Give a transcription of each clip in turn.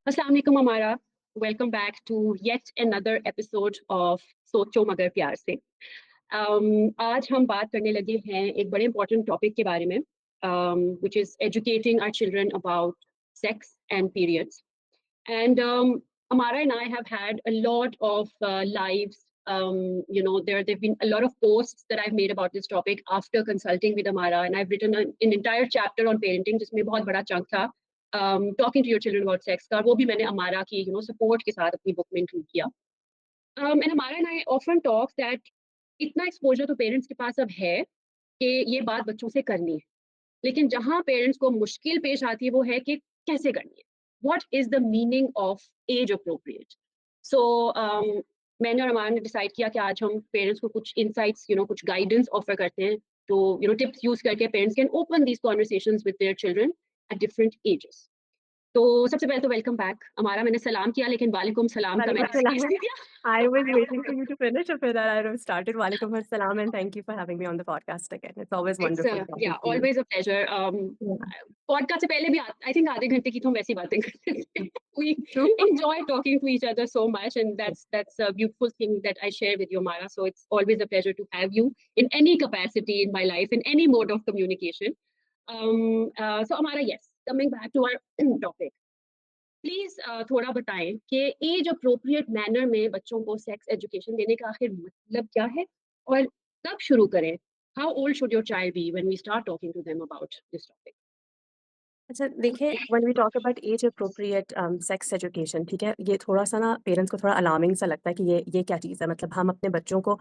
अस्सलाम वालेकुम हमारा welcome back to yet another episode of सोचो मगर प्यार से। आज हम बात करने लगे हैं एक बड़े इंपॉर्टेंट टॉपिक के बारे में, which is educating our children about sex and periods. And Amara and I have had a lot of lives. There've been a lot of posts that I've made about this topic after consulting with Amara, and I've written an entire chapter on parenting, जिसमें बहुत बड़ा chunk था talking to your children about sex का, वो भी मैंने Amara की support के साथ अपनी book में include किया. And Amara and I often talk that इतना exposure तो parents के पास अब है कि ये बात बच्चों से करनी है, लेकिन जहाँ पेरेंट्स को मुश्किल पेश आती है वो है कि कैसे करनी है, what is the meaning of age appropriate. So मैंने और अमान ने डिसाइड किया कि आज हम पेरेंट्स को कुछ इनसाइट्स कुछ गाइडेंस ऑफर करते हैं, तो टिप्स यूज करके parents can open these conversations with their children at different ages. तो सबसे पहले तो वेलकम बैक हमारा, मैंने सलाम किया लेकिन वालेकुम सलाम का Walaikum मैंने salam. स्पेस दे दिया। I was waiting for you to finish, after that I started. Walaikum assalam, and thank you for having me on the podcast again. It's always It's wonderful talking yeah, to you. always a pleasure. Yeah, podcast से पहले भी I think आधे घंटे की तो हम वैसी बातें करते थे। We true. enjoy talking to each other so much, and that's a beautiful thing that I share with you, Mara. So it's always a pleasure to have you in any capacity in my life, in any mode of communication. So Amara, yes, coming back to our topic, please थोड़ा बताएं कि age appropriate manner में बच्चों को sex education देने का आखिर मतलब क्या है और कब शुरू करें। How old should your child be when we start talking to them about this topic. अच्छा देखिए, when we talk about age appropriate sex education, ठीक है, ये थोड़ा-सा ना पेरेंट्स को थोड़ा अलार्मिंग सा लगता है कि ये क्या चीज़ है। मतलब हम अपने बच्चों को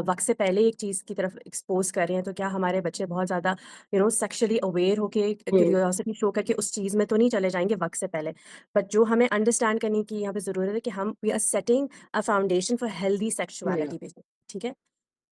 वक़्त से पहले एक चीज़ की तरफ एक्सपोज़ कर रहे हैं, तो क्या हमारे बच्चे बहुत ज़्यादा सेक्सुअली अवेयर होके क्यूरियोसिटी शो करके उस चीज़ में तो नहीं चले जाएँगे वक़्त से पहले। बट जो हमें अंडरस्टैंड करने की यहाँ पे ज़रूरत है कि हम we are setting a foundation for healthy या सेक्सुअलिटी बेसिकली, ठीक है?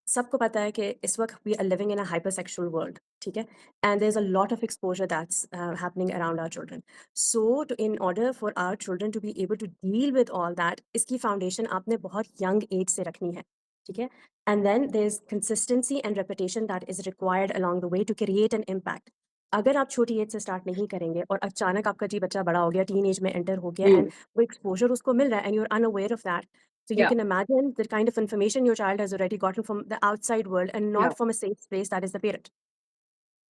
सबको पता है कि इस वक्त we are living in a hypersexual world, ठीक है, and there is a lot of exposure that's happening around our children. So to in order for our children to be able to deal with all that, इसकी foundation आपने बहुत young age से रखनी है, ठीक है, and then there is consistency and repetition that is required along the way to create an impact. अगर आप छोटी एज से स्टार्ट नहीं करेंगे और अचानक आपका जी बच्चा बड़ा हो गया, टीन एज में एंटर हो गया, एंड वो एक्सपोजर उसको मिल रहा है and you are unaware of that, so you या can imagine the kind of information your child has already gotten from the outside world and या not from a safe space that is the parent.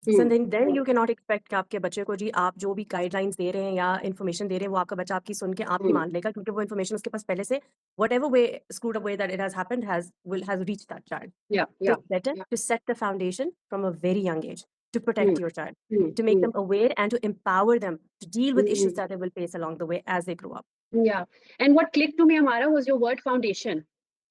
So then you cannot expect कि आपके बच्चे को जी आप जो भी guidelines दे रहे हैं या इन्फॉर्मेशन दे रहे हैं वो आपका बच्चा आपकी सुन के आप ही मान लेगा, क्योंकि वो इन्फॉर्मेशन उसके पास पहले से whatever way screwed up way that it has happened has reached that child. या So या it's better to set the foundation from a very young age to protect your child, to make them aware and to empower them to deal with issues that they will face along the way as they grow up. Yeah and what click to me हमारा was your word foundation,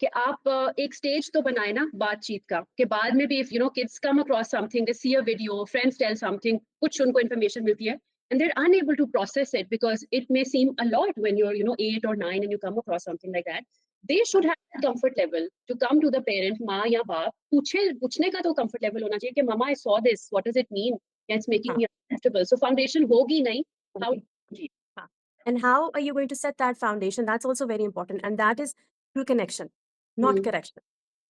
कि आप एक stage तो बनाए ना बातचीत का, कि बाद में भी if kids come across something, they see a video, friends tell something, कुछ उनको इन्फॉर्मेशन मिलती है and they're unable to process it because it may seem a lot when you're 8 or 9 and you come across something like that. They should have that comfort level to come to the parent, माँ या बाप, पूछने का तो comfort level होना चाहिए कि mama I saw this, what does it mean, yeah, it's making हाँ, me uncomfortable, so foundation होगी नहीं, how होगी। जी। हाँ, and how are you going to set that foundation? That's also very important, and that is through connection, not hmm correction.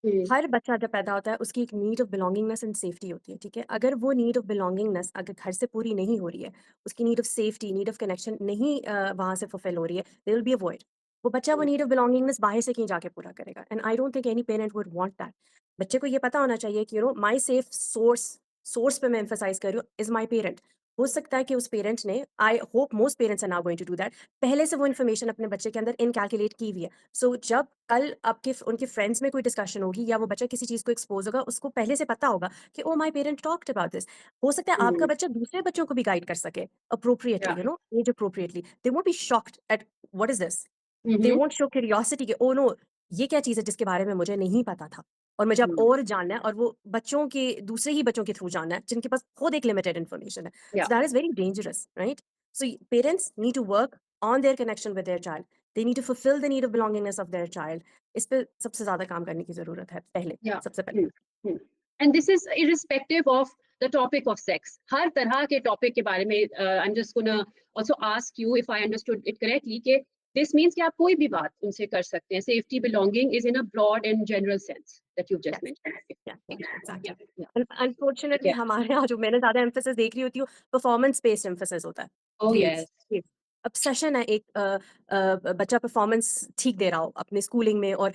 हम्म हर बच्चा जब पैदा होता है उसकी एक need of belongingness and safety होती है, ठीक है? अगर वो नीड ऑफ बिलोंगिंगनेस अगर घर से पूरी नहीं हो रही है, उसकी need of safety, need of connection नहीं वहाँ से फुलफिल हो रही है, there will be a void. वो बच्चा वो नीड ऑफ बिलोंगिंगनेस बाहर से कहीं जाके पूरा करेगा, and I don't think any parent would want that. बच्चे को ये पता होना चाहिए कि माय सेफ सोर्स, सोर्स पे मैं एम्फसाइज कर रही हूँ, इज माय पेरेंट। हो सकता है कि उस पेरेंट ने, I hope most parents are now going to do that, पहले से वो इन्फॉर्मेशन अपने बच्चे के अंदर इनकैलकुलेट की हुई है। सो जब कल आपके उनके फ्रेंड्स में कोई डिस्कशन होगी या वो बच्चा किसी चीज़ को एक्सपोज़ होगा, उसको पहले से पता होगा कि oh my parent talked about this. हो सकता है आपका हम्म बच्चा दूसरे बच्चों को भी गाइड कर सके एप्रोप्रिएटली, या age appropriately. They won't be shocked at what is this? They hmm won't show curiosity कि ओह नो, ये क्या चीज़ है जिसके बारे में मुझे नहीं पता था और मुझे अब हम्म और जानना है, और वो बच्चों के दूसरे ही बच्चों के थ्रू जानना है जिनके पास खुद एक लिमिटेड इन्फॉर्मेशन है। या so that is very dangerous, right? So parents need to work on their connection with their child. They need to fulfil the need of belongingness of their child. इस पे सबसे ज़्यादा काम करने की ज़रूरत है पहले, Yeah. सबसे पहले। Hmm. Hmm. And this is irrespective of the topic of sex. हर तरह के topic के बारे में I'm just gonna also ask you if I understood it correctly कि this means कि आप कोई भी बात उनसे कर सकते हैं. Safety, belonging is in a broad and general sense that you've just yes, mentioned. Yes, Yeah, exactly. yeah. Unfortunately Yeah. हमारे यहाँ जो मैंने ज़्यादा एम्फेसिस देख रही होती हूँ, परफॉर्मेंस बेस्ड एम्फेसिस होता है। Oh grades, yes. Grades. Obsession है एक बच्चा परफॉर्मेंस ठीक दे रहा हो अपने स्कूलिंग में और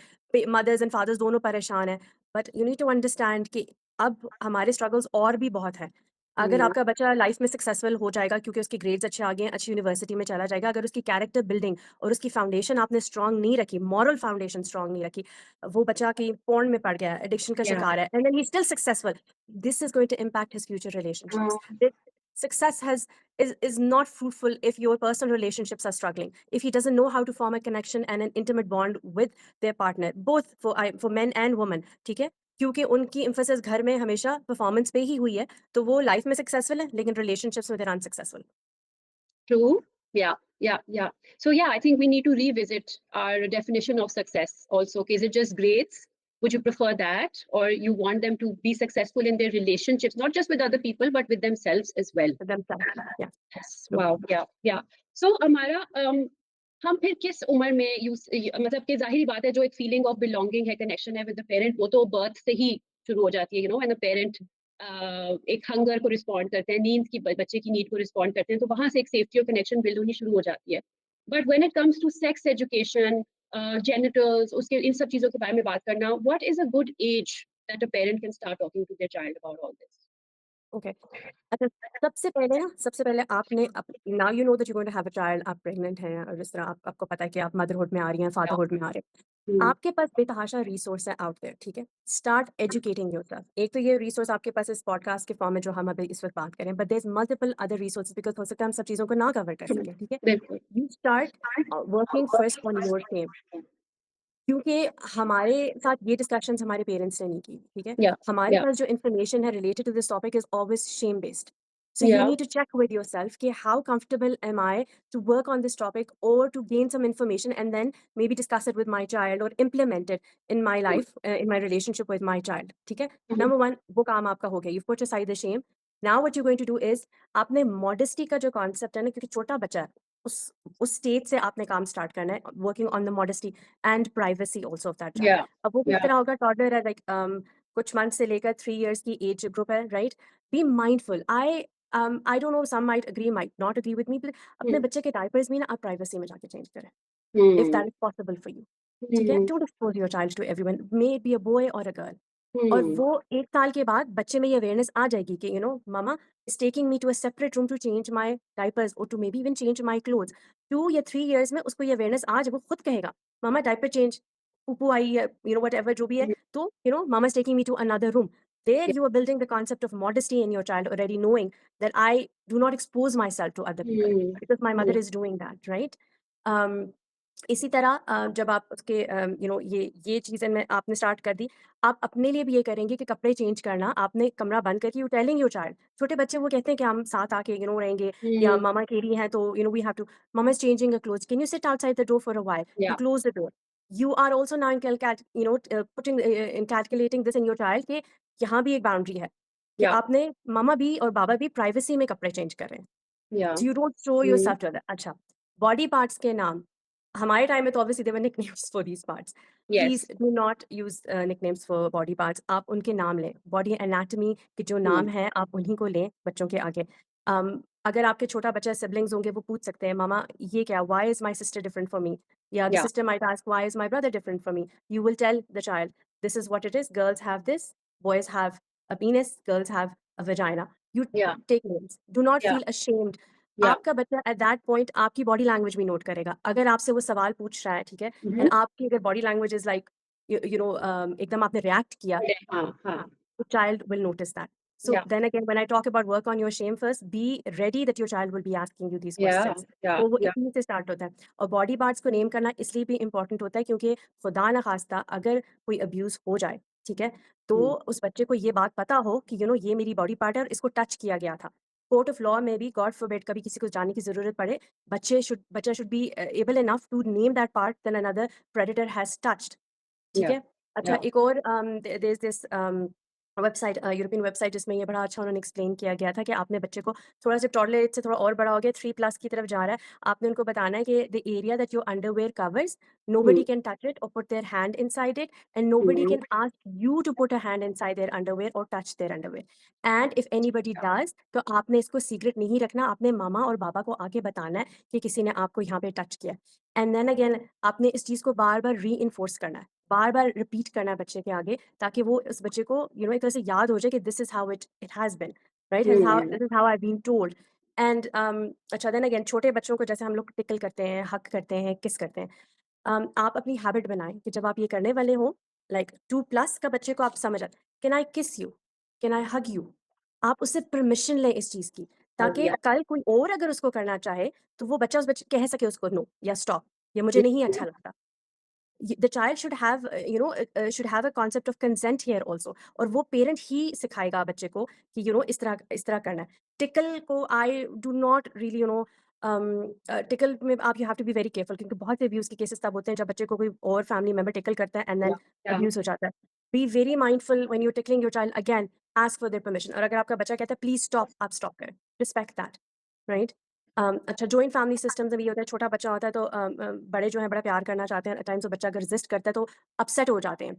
मदर्स एंड फादर्स दोनों परेशान हैं, but you need to understand कि अब हमारे स्ट्रगल्स और भी बहुत हैं। अगर हुँ, आपका बच्चा लाइफ में सक्सेसफुल हो जाएगा क्योंकि उसके ग्रेड्स अच्छे आ गए हैं, अच्छी यूनिवर्सिटी में चला जाएगा, अगर उसकी कैरेक्टर बिल्डिंग और उसकी फाउंडेशन आपने स्ट्रांग नहीं रखी, मॉरल फाउंडेशन स्ट्रांग नहीं रखी, वो बच्चा कहीं पोर्न में पड़ गया है, एडिक्शन का या शिकार है, and then he still successful, this is going to impact his future हाँ, relationships. Success is not fruitful if your personal relationships are struggling, if he doesn't know how to form a connection and an intimate bond with their partner, both for men and women, ठीक है? क्योंकि उनकी emphasis घर में हमेशा performance पे ही हुई है, तो वो लाइफ में सक्सेसफुल है लेकिन रिलेशनशिप्स में they're unsuccessful. true. Yeah, yeah, yeah. So yeah, I think we need to revisit our definition of success also. Okay, is it just grades? Would you prefer that? Or you want them to be successful in their relationships, not just with other people, but with themselves as well? For themselves. Yeah, Yes, true. wow, yeah, yeah. So हमारा हम फिर किस उम्र में मतलब कि ज़ाहिर बात है जो एक फीलिंग ऑफ बिलोंगिंग है, कनेक्शन है विद द पेरेंट, वो तो बर्थ से ही शुरू हो जाती है, व्हेन द पेरेंट एक हंगर को रिस्पॉन्ड करते हैं, नींद की बच्चे की नीड को रिस्पॉन्ड करते हैं, तो वहां से एक सेफ्टी और कनेक्शन बिल्ड होनी शुरू हो जाती है। But when it comes to sex education, genitals, उसके इन सब चीजों के बारे में बात करना, what is a good age that a parent can start talking to their child about all this? Okay. अच्छा, सबसे पहले आपने now you know that you going to have a child, आप प्रेग्नेंट हैं और जिस तरह आपको पता है कि आप मदरहुड में आ रही हैं, फादरहुड में आ रहे हैं। आपके पास बेतहाशा रिसोर्स है आउट देयर, ठीक है? Start educating yourself. एक तो ये रिसोर्स आपके पास इस पॉडकास्ट के फॉर्म में जो हम अभी इस वक़्त बात कर रहे हैं, but there is multiple other resources because हो सकता है हम सब चीज़ों को ना कवर कर सकें, ठीक है? बिल्कुल। You start working first on your fame. क्योंकि हमारे साथ ये डिस्कशंस हमारे पेरेंट्स ने नहीं की, ठीक है? Yeah, हमारे yeah, पास जो इन्फॉर्मेशन है related to this topic is always shame based. So you yeah. need to check with yourself कि how comfortable am I to work on this topic or to gain some information and then maybe discuss it with my child or implement it in my life, in my relationship with my child, ठीक है? Mhm. Number 1 वो काम आपका हो गया, you've put aside the shame. Now what you're going to do is आपने modesty का जो कॉन्सेप्ट है ना, क्योंकि छोटा बच्चा है, उस स्टेज से आपने काम स्टार्ट करना है, working on the modesty and privacy also of that child. Yeah, अब वो किस yeah. तरह होगा, टॉडलर है, लाइक कुछ मंथ से लेकर 3 इयर्स की एज ग्रुप है, right? Be mindful. I don't know, some might agree, might not agree with me, but अपने Mm, बच्चे के डायपर्स भी ना आप प्राइवेसी में जाके चेंज करें, if mm, that is possible for you, ठीक है? mm, don't expose your child to everyone, may it be a boy और अ गर्ल। और mm, वो 1 साल के बाद बच्चे में ये अवेयरनेस आ जाएगी कि mama is taking me to a separate room to change my diapers और to maybe even change my clothes. 2 या 3 इयर्स में उसको ये अवेयरनेस आ जाए, वो खुद कहेगा, मम्मा डायपर चेंज, पुप्पू आई है, व्हाटएवर जो भी है, mm, तो mama is taking me to another room. There yeah, you are building the concept of modesty in your child already, knowing that I do not expose myself to other people mm, because my mother mm, is doing that, right? Um, इसी तरह जब आप उसके ये चीज़ें में आपने start कर दी, आप अपने लिए भी ये करेंगे कि कपड़े चेंज करना आपने कमरा बंद करके यू टेलिंग योर चाइल्ड, छोटे बच्चे वो कहते हैं कि हम साथ आके रहेंगे, या mm, मम्मा कह रही हैं तो we have to, mama is changing her clothes, can you sit outside the door for a while, you yeah, close the door. You are also now putting in calculating this in your child कि यहाँ भी एक boundary है, कि yeah, आपने मम्मा भी और बाबा भी प्राइवेसी में कपड़े चेंज कर रहे हैं। yeah, So you don't show mm, yourself to other. अच्छा, बॉडी पार्ट्स के नाम, हमारे टाइम में तो obviously there were nicknames for these parts. Please yes, do not use nicknames for body parts, आप उनके नाम लें। बॉडी एनाटॉमी के जो mm, नाम हैं, आप उन्हीं को लें बच्चों के आगे। अगर आपके छोटा बच्चा सिबलिंग्स होंगे, वो पूछ सकते हैं, "मम्मा ये क्या? Why is my sister different from me?" या the yeah, sister might ask, "why is my brother different from me?" You will tell the child, "this is what it is, girls have this, boys have a penis, girls have a vagina." You yeah, take names. Do not yeah, feel ashamed. yeah, आपका बच्चा at that point आपकी body language भी note करेगा। अगर आपसे वो सवाल पूछ रहा है, ठीक है? mhm, एंड आपकी अगर बॉडी लैंग्वेज इज़ लाइक एकदम आपने रिएक्ट किया, हाँ, हाँ, the child will notice that. So yeah, then again, when I talk about work on your shame first, be ready that your child will be asking you these yeah, questions. yeah, तो वो yeah, इसी से start होता है। और body parts को name करना इसलिए भी इम्पोर्टेंट होता है क्योंकि खुदा ना खास्ता अगर कोई अब्यूज़ हो जाए, ठीक है? तो mm, उस बच्चे को ये बात पता हो कि ये मेरी बॉडी पार्ट है और इसको टच किया गया था। कोर्ट ऑफ लॉ में भी गॉड फॉरबिड कभी किसी को जाने की ज़रूरत पड़े, बच्चा should be able enough to name that part that another predator has touched, ठीक yeah, है? अच्छा, yeah, एक और there is this European website जिसमें ये बड़ा अच्छा उन्होंने एक्सप्लेन किया गया था कि आपने बच्चे को थोड़ा सा टॉडलर एज से थोड़ा और बड़ा हो गया 3 प्लस की तरफ जा रहा है, आपने उनको बताना है कि the area that your underwear covers, hmm, nobody can touch it और put their hand inside it and nobody hmm, can ask you to put a hand inside their underwear और touch their underwear and if anybody अच्छा, does तो आपने इसको secret नहीं रखना, आपने मामा और बाबा को आके बताना है कि किसी ने आपको यहाँ पे टच किया। एंड देन अगेन आपने इस चीज़ को बार-बार रीइन्फोर्स करना है, बार-बार रिपीट करना है बच्चे के आगे ताकि वो उस बच्चे को एक तरह से याद हो जाए कि this is how it has been, right? Hmm, this is how I been told and अच्छा देन अगेन छोटे बच्चों को जैसे हम लोग टिकल करते हैं, हग करते हैं, किस करते हैं। आप अपनी हैबिट बनाएँ कि जब आप ये करने वाले हो लाइक 2 प्लस का बच्चे को आप समझ आए, कैन आई किस you? Can I hug you? आप उससे परमिशन लें इस चीज़ की, ताकि या कल कोई और अगर उसको करना चाहे, तो वो बच्चा उस बच्चे कह सके उसको नो या स्टॉप, ये मुझे नहीं अच्छा लगता। the child should have should have a concept of consent here also और वो पेरेंट ही सिखाएगा बच्चे को कि इस तरह करना है टिकल को I do not really tickle में आप you have to be very careful क्योंकि बहुत से अब्यूज के केसेस तब होते हैं जब बच्चे को कोई और फैमिली मेंबर टिकल करता है एंड देन या अब्यूज हो जाता है be very mindful when you tickling your child again ask for their permission और अगर आपका बच्चा कहता है प्लीज स्टॉप आप स्टॉप करें रिस्पेक्ट दैट राइट अच्छा जॉइंट फैमिली सिस्टम्स में भी ये होता है छोटा बच्चा होता है तो बड़े जो हैं बड़ा प्यार करना चाहते हैं टाइम्स वो बच्चा अगर रेजिस्ट करता है तो अपसेट हो जाते हैं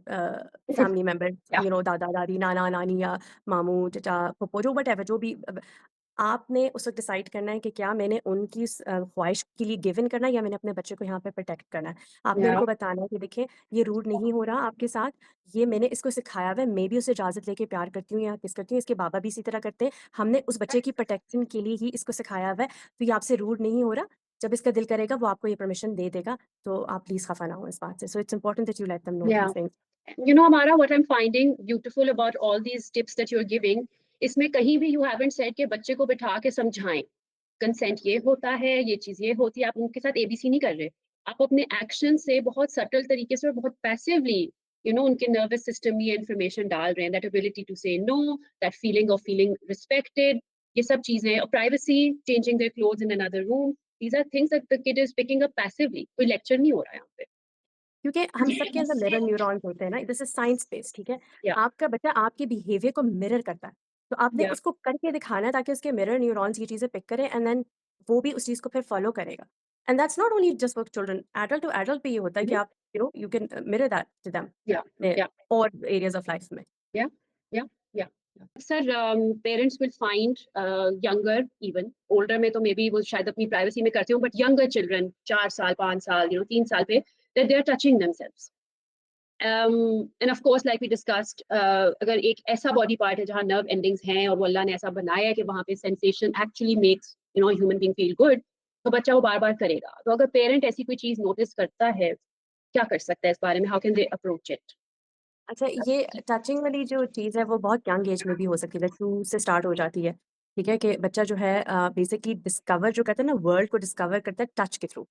फैमिली मेंबर या दादा दादी नाना नानी या मामू चचा फुप्पो जो वट जो भी आपने उस वक्त डिसाइड करना है कि क्या मैंने उनकी ख्वाहिश के लिए गिव इन करना है या मैंने अपने बच्चे को यहाँ पे प्रोटेक्ट करना है आपने या उनको बताना है कि देखिए ये रूड नहीं हो रहा आपके साथ ये मैंने इसको सिखाया हुआ है मैं भी उसे इजाजत लेके प्यार करती हूँ या किस करती हूँ इसके बाबा भी इसी तरह करते हैं हमने उस बच्चे की प्रोटेक्शन के लिए ही इसको सिखाया हुआ है तो ये आपसे रूड नहीं हो रहा जब इसका दिल करेगा वो आपको ये परमिशन दे देगा तो आप प्लीज खफा ना हो इस बात से so it's important that you let them know या these things Amara, what I'm finding beautiful about all these tips that you're giving, इसमें कहीं भी you haven't said कि बच्चे को बिठा के समझाएं कंसेंट ये होता है, ये चीज ये होती है, आप उनके साथ एबीसी नहीं कर रहे। आप अपने एक्शन से बहुत सटल तरीके से और बहुत पैसिवली उनके नर्वस सिस्टम में ये इन्फॉर्मेशन डाल रहे हैं, that ability to say no, that feeling of feeling respected, ये सब चीजें, privacy, changing their clothes in another room, these are things that the kid is picking up passively, कोई लेक्चर नहीं हो रहा है यहाँ पे। क्योंकि हम सबके अंदर मिरर न्यूरॉन्स होते हैं ना दिस इज साइंस बेस्ड ठीक है या आपका बच्चा आपके बिहेवियर को मिरर करता है तो आपने या उसको करके दिखाना है ताकि उसके मिरर न्यूरॉन्स ये चीजें पिक करें एंड देन वो भी उस चीज को फिर फॉलो करेगा and that's not only just for children adult to adult भी ये होता है कि आप you can mirror that to या देम या और एरियाज ऑफ लाइफ में Yeah, yeah, yeah. Sir, parents will find younger, even older में तो maybe वो शायद अपनी privacy में करते हो, but younger children, 4 साल, 5 साल, 3 साल पे, that they are touching themselves. And of course, like we discussed, अगर एक ऐसा body part है जहाँ nerve endings हैं और वो अल्लाह ने ऐसा बनाया है कि वहाँ पे sensation actually makes a human being feel good, तो बच्चा वो बार बार करेगा। तो अगर parent ऐसी कोई चीज notice करता है, क्या कर सकता है इस बारे में? How can they approach it? अच्छा ये टचिंग वाली जो चीज़ है वो बहुत यंग एज में भी हो सकती है, लाइक 2 से स्टार्ट हो जाती है, ठीक है? कि बच्चा जो है बेसिकली डिस्कवर जो करता है ना वर्ल्ड को डिस्कवर करता है टच के थ्रू।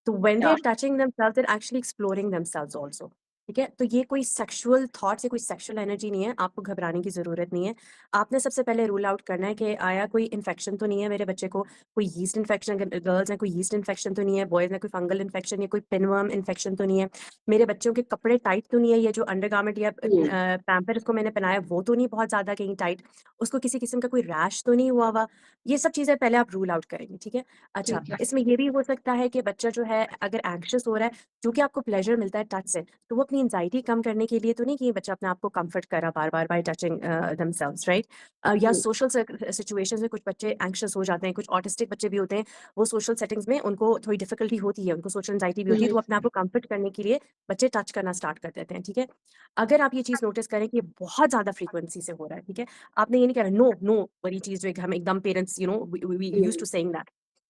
तो when they Yeah. Are touching themselves they are actually exploring themselves also, ठीक है? तो ये कोई सेक्सुअल थॉट्स या कोई सेक्सुअल एनर्जी नहीं है, आपको घबराने की ज़रूरत नहीं है। आपने सबसे पहले रूल आउट करना है कि आया कोई इन्फेक्शन तो नहीं है मेरे बच्चे को, कोई यीस्ट इन्फेक्शन अगर गर्ल्स हैं कोई यीस्ट इन्फेक्शन तो नहीं है, बॉयज़ में कोई फंगल इन्फेक्शन या कोई पिनवर्म इन्फेक्शन तो नहीं है। मेरे बच्चों के कपड़े टाइट तो नहीं है, ये जो अंडरगारमेंट या Hmm. पैम्पर उसको मैंने पहनाया वो तो नहीं बहुत ज़्यादा कहीं टाइट, उसको किसी किस्म का कोई रैश तो नहीं हुआ हुआ, ये सब चीज़ें पहले आप रूल आउट करेंगे, ठीक है? अच्छा, ठीक है। इसमें ये भी हो सकता है कि बच्चा जो है अगर एंग्ज़ियस हो रहा है, क्योंकि आपको प्लेज़र मिलता है टच से, तो वो अपनी एंग्ज़ायटी कम करने के लिए तो नहीं कि ये बच्चा अपने आप को कम्फ़र्ट कर रहा बार-बार बाय टचिंग देमसेल्व्स राइट? या हुँ, सोशल सिचुएशंस में कुछ बच्चे एंग्ज़ियस हो जाते हैं, कुछ ऑटिस्टिक बच्चे भी होते हैं, वो सोशल सेटिंग्स में उनको थोड़ी डिफ़िकल्टी होती है, उनको सोशल एंग्ज़ायटी भी होती है, हुँ, तो वो अपने आप को कम्फ़र्ट करने के लिए बच्चे टच करना स्टार्ट कर देते हैं, ठीक है? अगर आप ये चीज़ नोटिस करें कि ये बहुत ज़्यादा फ्रीक्वेंसी से हो रहा है, ठीक है? आपने ये नहीं कहना नो, नो वाली चीज़ जो एक हम एकदम parents we used hmm, to saying that.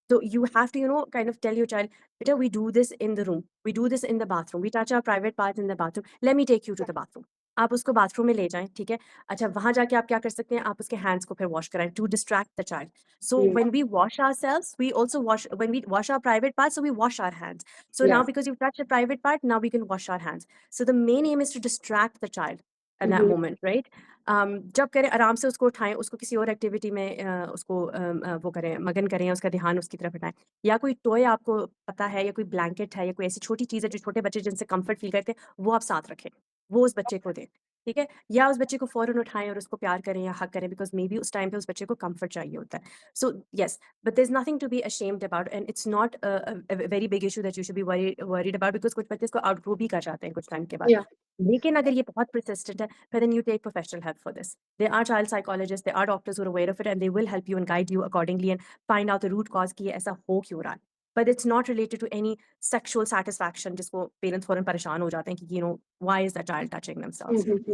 So you have to, kind of tell your child, beta, we do this in the room. We do this in the bathroom. We touch our private parts in the bathroom. Let me take you to the bathroom. आप उसको bathroom में ले जाएँ, ठीक है? अच्छा, वहाँ जाके आप क्या कर सकते हैं, आप उसके हैंड्स को फिर वॉश कराएँ to distract the child. So hmm, when we wash ourselves, we also wash when we wash our private parts, so we wash our hands. So या now because you've touched a private part, now we can wash our hands. So the main aim is to distract the child in that hmm, moment, right? जब करें आराम से उसको उठाएँ, उसको किसी और एक्टिविटी में उसको वो करें, मगन करें, उसका ध्यान उसकी तरफ हटाएँ। या कोई टॉय आपको पता है या कोई ब्लैंकेट है या कोई ऐसी छोटी चीज़ है जो छोटे बच्चे जिनसे कम्फर्ट फ़ील करते हैं, वो आप साथ रखें, वो उस बच्चे को दें। ठीक है? या उस बच्चे को फ़ौरन उठाएँ और उसको प्यार करें या हग करें बिकॉज़ मेबी उस टाइम पे उस बच्चे को कम्फ़र्ट चाहिए होता है। So yes, but there is nothing to be ashamed about and it's not a very big issue that you should be worried about because कुछ बच्चे इसको आउटग्रो भी कर जाते हैं कुछ टाइम के बाद। या लेकिन अगर ये बहुत persistent है, फिर then you take professional help for this. There are child psychologists, there are doctors who are aware of it and they will help you and guide you accordingly and find out the root cause कि ये ऐसा हो क्यों रहा है। But it's not related to any sexual satisfaction जिसको parents फ़ौरन परेशान हो जाते हैं कि why is the child touching hmm, themselves? हुँ, हुँ।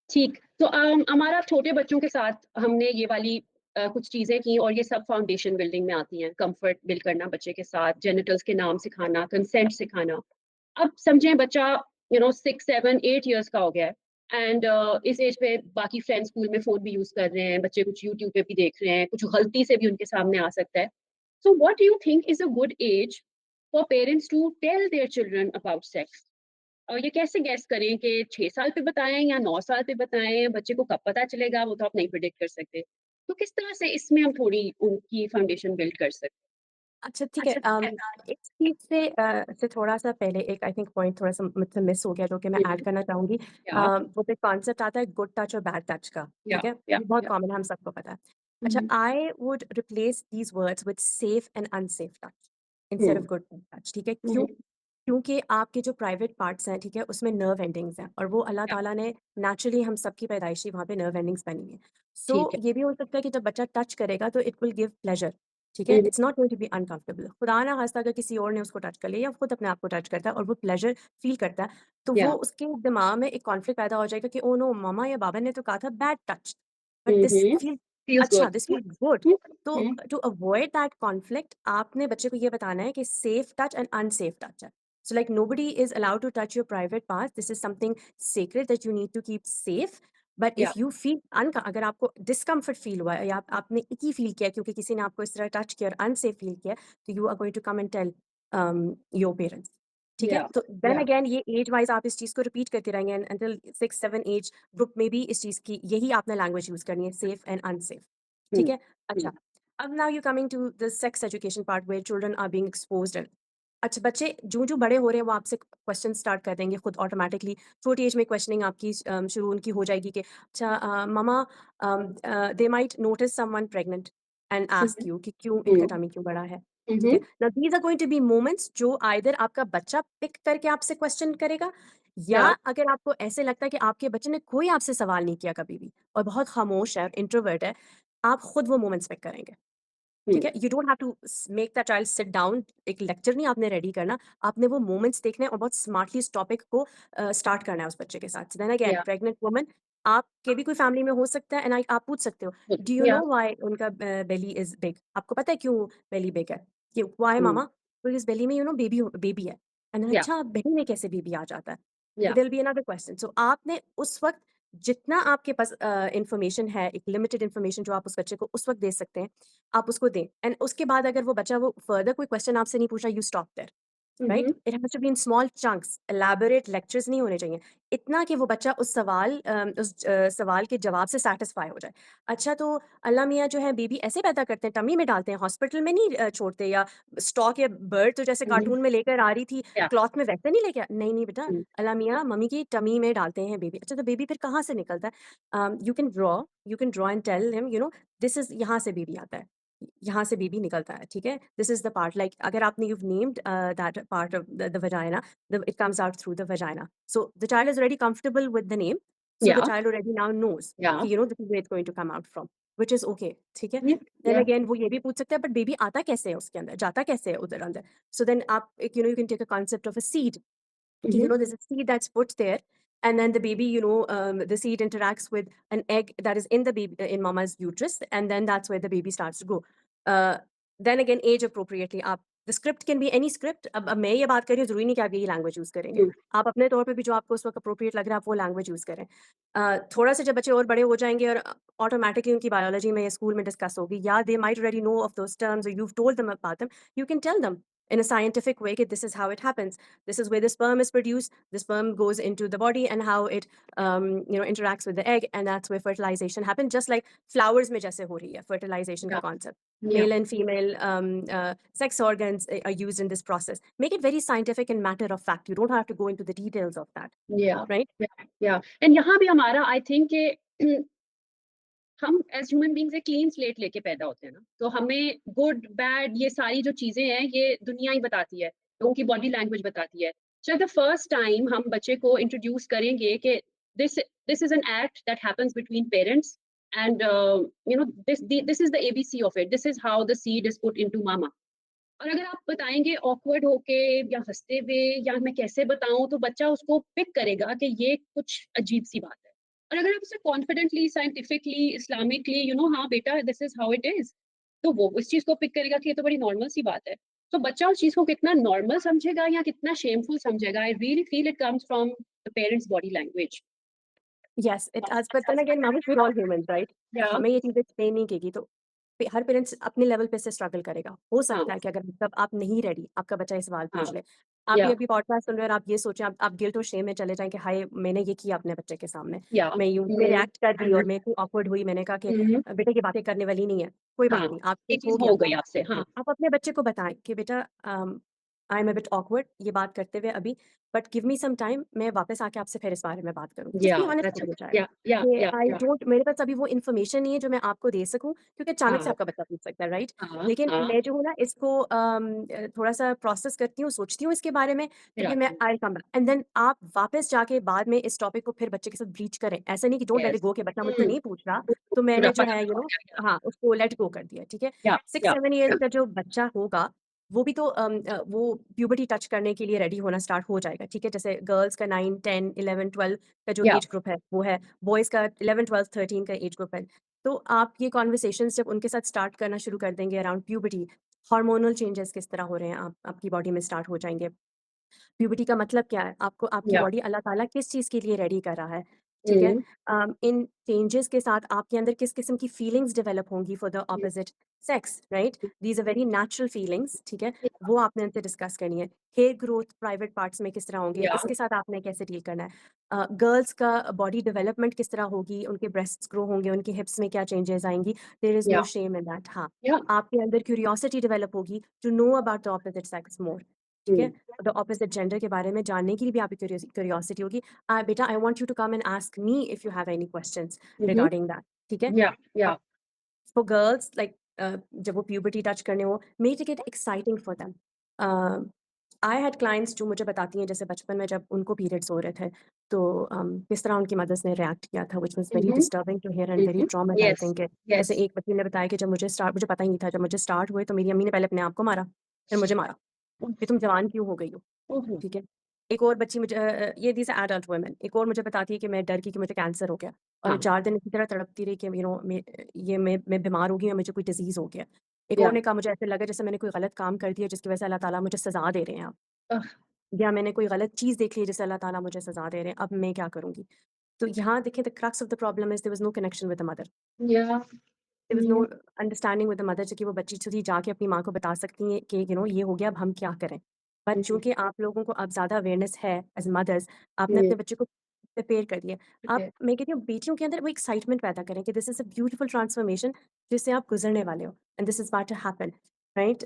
ठीक, तो हमारा छोटे बच्चों के साथ हमने ये वाली कुछ चीज़ें की और ये सब फाउंडेशन बिल्डिंग में आती हैं, कम्फर्ट बिल्ड करना बच्चे के साथ, जेनिटल्स के नाम सिखाना, कंसेंट सिखाना। अब समझें बच्चा 6, 7, 8 इयर्स का हो गया है एंड इस एज पे बाकी फ्रेंड्स स्कूल में फ़ोन भी यूज़ कर रहे हैं, बच्चे कुछ यूट्यूब पे भी देख रहे हैं, कुछ गलती से भी उनके सामने आ सकता है। So what do you think is a good age for parents to tell their children about sex? और ये कैसे गेस करें कि 6 साल पे बताएँ या 9 साल पे बताएँ? बच्चे को कब पता चलेगा वो तो आप नहीं प्रेडिक्ट कर सकते। तो किस तरह से इसमें हम थोड़ी उनकी फाउंडेशन बिल्ड कर सकते अच्छा ठीक है अच्छा ठीक है। इस चीज़ से थोड़ा-सा पहले एक आई थिंक पॉइंट थोड़ा-सा मुझसे मिस हो गया जो कि मैं ऐड हुँ, करना चाहूँगी। या, वो एक कॉन्सेप्ट आता है गुड टच और बैड टच का, या, ठीक है? या, ये बहुत या। कॉमन है, हम सबको पता है। हुँ, अच्छा hmm, I would replace these words with safe and unsafe touch instead of hmm, good touch, ठीक है? हुँ, क्यों? हुँ, क्योंकि आपके जो प्राइवेट पार्ट्स हैं, ठीक है? उसमें नर्व एंडिंग्स हैं और वो अल्लाह या, ताला ने नेचुरली हम सबकी पैदाइशी वहाँ पे नर्व एंडिंग्स बनी हैं। सो ठीक है। ये भी हो सकता है कि जब बच्चा टच करेगा तो इट विल गिव प्लेजर, ठीक है? Hmm, it's not going to be uncomfortable. खुदा ना खास्ता अगर किसी और ने उसको टच कर लिया या खुद अपने आप को टच करता है और वो प्लेजर फ़ील करता है, तो वो या, उसके दिमाग में एक कॉन्फ्लिक्ट पैदा हो जाएगा कि ओह नो! मम्मा या बाबा ने तो कहा था bad touch, but hmm, this hmm, feel feels अच्छा, गुड। This feel good. हुँ, तो hmm, to avoid that conflict आपने बच्चे को ये बताना है कि safe touch and unsafe touch है। So like nobody is allowed to touch your private parts. This is something sacred that you need to keep safe. But या, if you feel अगर आपको डिस्कम्फर्ट फील हुआ है या आपने इकी feel किया क्योंकि किसी ने आपको इस तरह टच किया और अनसेफ फील किया तो you are going to come and tell your parents, ठीक है? या, तो देन या, अगेन ये एज वाइज आप इस चीज़ को रिपीट करते रहेंगे एंड अंटिल 6 7 एज ग्रुप में भी इस चीज़ की यही आपने लैंग्वेज यूज़ करनी है सेफ एंड अनसेफ, हुँ, ठीक है? हुँ, अच्छा, अब now you coming to the sex education part where children are being exposed. अच्छा, बच्चे जो बड़े हो रहे हैं वो आपसे क्वेश्चन स्टार्ट कर देंगे खुद ऑटोमैटिकली। छोटी एज में क्वेश्चनिंग आपकी शुरू उनकी हो जाएगी कि अच्छा mama they might notice someone pregnant and hmm, ask you कि क्यों इनका हुँ, टमी क्यों बड़ा है, हुँ, ठीक हुँ, है? Now these are going to be moments जो आइदर आपका बच्चा पिक करके आपसे क्वेश्चन करेगा या या, अगर आपको ऐसे लगता है कि आपके बच्चे ने कोई आपसे सवाल नहीं किया कभी भी और बहुत खामोश है, इंट्रोवर्ट है, आप खुद वो मोमेंट्स पिक करेंगे। हुँ, ठीक है? You don't have to make the child sit down एक लेक्चर नहीं आपने रेडी करना, आपने वो मोमेंट्स देखने हैं और बहुत स्मार्टली इस टॉपिक को स्टार्ट करना है उस बच्चे के साथ। देन अगेन या, प्रेग्नेंट वुमन आपके भी कोई फैमिली में हो सकता है एंड आप पूछ सकते हो, डू यू या, नो व्हाई उनका बेली इज़ बिग? आपको पता है क्यों बेली बिग है? क्यों व्हाई हुँ, मामा? बिकॉज़ बेली में बेबी है। एंड देन या, अच्छा बेली में कैसे बेबी आ जाता है? Yeah, there will be another question. So आपने उस वक़्त जितना आपके पास इन्फॉर्मेशन है, एक लिमिटेड इन्फॉर्मेशन जो आप उस बच्चे को उस वक़्त दे सकते हैं, आप उसको दें एंड उसके बाद अगर वो बच्चा वो फर्दर कोई क्वेश्चन आपसे नहीं पूछ रहा, you stop there, hmm, right? Hmm, it has to be in small chunks, elaborate lectures नहीं होने चाहिए। इतना कि वो बच्चा उस सवाल के जवाब से सैटिस्फाई हो जाए। अच्छा तो अल्लाह मियाँ जो है बेबी ऐसे पैदा करते हैं, टमी में डालते हैं, हॉस्पिटल में नहीं छोड़ते या स्टॉक या बर्ड तो जैसे हुँ, हुँ, कार्टून में लेकर आ रही थी, या, क्लॉथ में वैसे नहीं लेके नहीं, नहीं बेटा, हुँ, अल्लाह मियाँ मम्मी की टमी में डालते हैं बेबी। अच्छा तो बेबी फिर कहाँ से निकलता है? You can draw and tell him this is यहाँ से बेबी आता है। यहाँ से बेबी निकलता है, ठीक है? This is the part like अगर आपने you've named that part of the vagina, it comes out through the vagina. So the child is already comfortable with the name. So the या, child already now knows या, कि this is where it's going to come out from, which is okay, ठीक है? या, Then या, again वो ये भी पूछ सकता है बट बेबी आता कैसे है उसके अंदर? जाता कैसे है उधर अंदर? So then आप एक you can take a concept of a seed हुँ, कि हुँ, there's a seed that's put there and then the baby the seed interacts with an egg that is in the baby in mama's uterus and then that's where the baby starts to grow uh, then again age appropriately आप the script can be any script अब मैं ये बात कर रही हूँ जरूरी नहीं कि आप यही लैंग्वेज यूज करेंगे हुँ, आप अपने तौर पे भी जो आपको उस वक्त अप्रोप्रिएट लग रहा है आप वो लैंग्वेज यूज करें थोड़ा सा जब बच्चे और बड़े हो जाएंगे और ऑटोमेटिकली उनकी बायोलॉजी में या स्कूल में डिस्कस होगी या they might already know of those terms or you've told them about them you can tell them in a scientific way that this is how it happens. This is where the sperm is produced. The sperm goes into the body and how it, interacts with the egg, and that's where fertilization happens. Just like flowers में जैसे हो रही है fertilization का या, concept. Yeah. Male and female sex organs are used in this process. Make it very scientific and matter of fact. You don't have to go into the details of that, Yeah. right? या and यहाँ भी हमारा I think कि हम as human beings एक clean slate लेके पैदा होते हैं ना, तो हमें गुड, बैड ये सारी जो चीज़ें हैं, ये दुनिया ही बताती है, लोगों की बॉडी लैंग्वेज बताती है। सो द फर्स्ट टाइम हम बच्चे को इंट्रोड्यूस करेंगे कि this this is an act that happens between parents and you know this is the ABC of it, this is how the seed is put into mama. और अगर आप बताएँगे awkward होके या हँसते हुए या मैं कैसे बताऊँ, तो बच्चा उसको पिक करेगा कि ये कुछ अजीब-सी बात है। और अगर आप उसे कॉन्फिडेंटली, साइंटिफिकली, इस्लामिकली हाँ बेटा this is how it is, तो वो उस चीज़ को पिक करेगा कि ये तो बड़ी नॉर्मल सी बात है। तो बच्चा उस चीज़ को कितना नॉर्मल समझेगा या कितना शेमफुल समझेगा, I really feel it comes from the parents body language. Yes, it does. But then again, Mavish, we're all humans, right? या हमें ये चीज़ें एक्सप्लेन नहीं की गई, तो हर पेरेंट्स अपने लेवल पे से स्ट्रगल करेगा। हो हाँ, सकता है कि अगर मतलब आप नहीं रेडी, आपका बच्चा ये सवाल हाँ, पूछ ले। आप या ये अभी पॉडकास्ट सुन रहे हो और आप ये सोचें, आप गिल्ट और शेम में चले जाएँ कि हाय! मैंने ये किया अपने बच्चे के सामने। या मैं यूँ पे हुँ, रिएक्ट कर दी और मैं इतनी ऑकवर्ड हुई, मैंने कहा कि हुँ, बेटा ये बातें करने वाली नहीं है। कोई बात हाँ, नहीं, आप ये चीज़ चीज़ हो गया। हो गई आपसे, हाँ, आप अपने बच्चे को बताएँ कि बेटा I am a bit awkward ये बात करते हुए अभी, but give me some time, मैं वापस आके आपसे फिर इस बारे में बात करूँगी। जस्ट या be honest that's with it, your child कि आई या, डोंट मेरे पास अभी वो इन्फॉर्मेशन नहीं है जो मैं आपको दे सकूँ, क्योंकि अचानक से हाँ, आपका बच्चा पूछ सकता है, राइट? हाँ, लेकिन हाँ, मैं जो हूँ ना इसको थोड़ा-सा प्रोसेस करती हूँ, सोचती हूँ इसके बारे में, फिर या, ये मैं I will come back and then आप वापस जाके बाद में इस टॉपिक को फिर बच्चे के साथ ब्रीच करें। ऐसा नहीं कि don't let yes, it go कि बच्चा मुझसे हुँ, नहीं पूछ रहा, तो पूरा मैंने जो पता है हाँ, उसको लेट गो कर दिया, ठीक है? या, 6-7 इयर्स का जो बच्चा होगा वो भी तो वो प्यूबर्टी टच करने के लिए रेडी होना स्टार्ट हो जाएगा, ठीक है? जैसे गर्ल्स का 9, 10, 11, 12 का जो या, एज ग्रुप है, वो है। बॉयज़ का 11, 12, 13 का एज ग्रुप है। तो आप ये कन्वर्सेशंस जब उनके साथ स्टार्ट करना शुरू कर देंगे अराउंड प्यूबर्टी, हार्मोनल चेंजेस किस तरह हो रहे हैं, आप आपकी बॉडी में स्टार्ट हो जाएँगे। प्यूबर्टी का मतलब क्या है? आपको आपकी या, बॉडी अल्लाह ताला किस चीज़ के लिए रेडी कर रहा है, ठीक है? हुँ, इन चेंजेस के साथ आपके अंदर किस किस्म की फीलिंग्स डेवलप होंगी for the hmm, opposite sex, right? These are very natural feelings, ठीक है? या, वो आपने उनसे डिस्कस करनी है। हेयर ग्रोथ प्राइवेट पार्ट्स में किस तरह होंगे, या, इसके साथ आपने कैसे डील करना है। गर्ल्स का बॉडी डेवलपमेंट किस तरह होगी, उनके ब्रेस्ट्स ग्रो होंगे, उनके हिप्स में क्या चेंजेस आएँगी, there is yeah, no shame in that. हाँ, या, आपके अंदर क्यूरियोसिटी डेवलप होगी to know about the opposite sex more, ठीक हुँ, है? द ऑपोजिट जेंडर के बारे में जानने की भी आपकी क्यूरियोसिटी होगी। बेटा I want you to come and ask me if you have any questions उहुँ, रिगार्डिंग दैट, ठीक है? या, अब या, फॉर गर्ल्स लाइक जब वो प्यूबर्टी टच करने हो, make it exciting for them. I had clients जो मुझे बताती हैं जैसे बचपन में जब उनको पीरियड्स हो रहे थे, तो किस तरह उनकी मदर्स ने रिएक्ट किया था, व्हिच वाज़ वेरी उहुँ, disturbing to hear and very उहुँ, यस, ट्रॉमाटाइजिंग कि जैसे यस, एक बच्ची ने बताया कि जब मुझे पता ही नहीं था, जब मुझे स्टार्ट हुए तो मेरी अम्मी ने पहले अपने आप को मारा, फिर मुझे मारा, कि तुम जवान क्यों हो गई हो? उहुँ, ठीक है। एक और बच्ची मुझे ये दीज़ आर एडल्ट वुमेन, एक और मुझे बताती है कि मैं डर की कि मुझे कैंसर हो गया और मैं हाँ, 4 दिन इसी तरह तड़पती रही कि मैं बीमार हो गई और मुझे कोई डिज़ीज़ हो गया। एक और या, ने कहा मुझे ऐसे लगा जैसे मैंने कोई गलत काम कर दिया जिसकी वज़ह से अल्लाह ताला मुझे सज़ा दे रहे हैं अब, अह, या मैंने कोई गलत चीज़ देख ली जिससे अल्लाह ताला मुझे सज़ा दे रहे हैं, अब मैं क्या करूँगी? तो यहाँ देखिए the crux of the problem is there was no connection with the mother. Yeah, there was no hmm, understanding with the mother जो कि वो बच्ची सीधी जाके अपनी माँ को बता सकती हैं कि ये हो गया अब हम क्या करें? बट हुँ, चूँकि आप लोगों को अब ज़्यादा अवेयरनेस है एज़ मदर्स, आपने हुँ, अपने बच्चे को प्रिपेयर कर दिया। आप ओके, मैं कहती हूँ बेटियों के अंदर वो एक्साइटमेंट पैदा करें कि this is a beautiful transformation जिससे आप गुज़रने वाले हो and this is about to happen, right?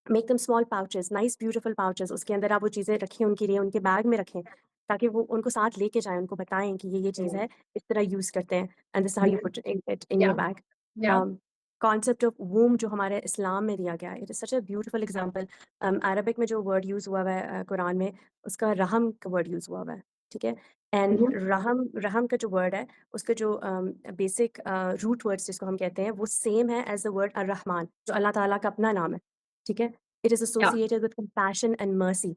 Make them small pouches, nice beautiful pouches, उसके अंदर आप वो चीज़ें रखें उनके लिए, उनके बैग में रखें, ताकि वो उनको साथ लेके जाएँ, उनको बताएँ कि ये चीज़ हुँ, है, इस तरह यूज़ करते हैं and this is how hmm, you put it in या, योर बैग। या, कॉन्सेप्ट ऑफ वूम जो हमारे इस्लाम में दिया गया है, it is such a beautiful example. Arabic में जो वर्ड यूज़ हुआ हुआ है कुरान में, उसका रहम का वर्ड यूज़ हुआ हुआ है, ठीक है? एंड उहुँ, रहम रहम का जो वर्ड है, उसका जो बेसिक रूट वर्ड्स जिसको हम कहते हैं, वो सेम है एज़ द वर्ड ar-रहमान जो अल्लाह ताला का अपना नाम है, ठीक है? इट इज़ या, associated with compassion and mercy.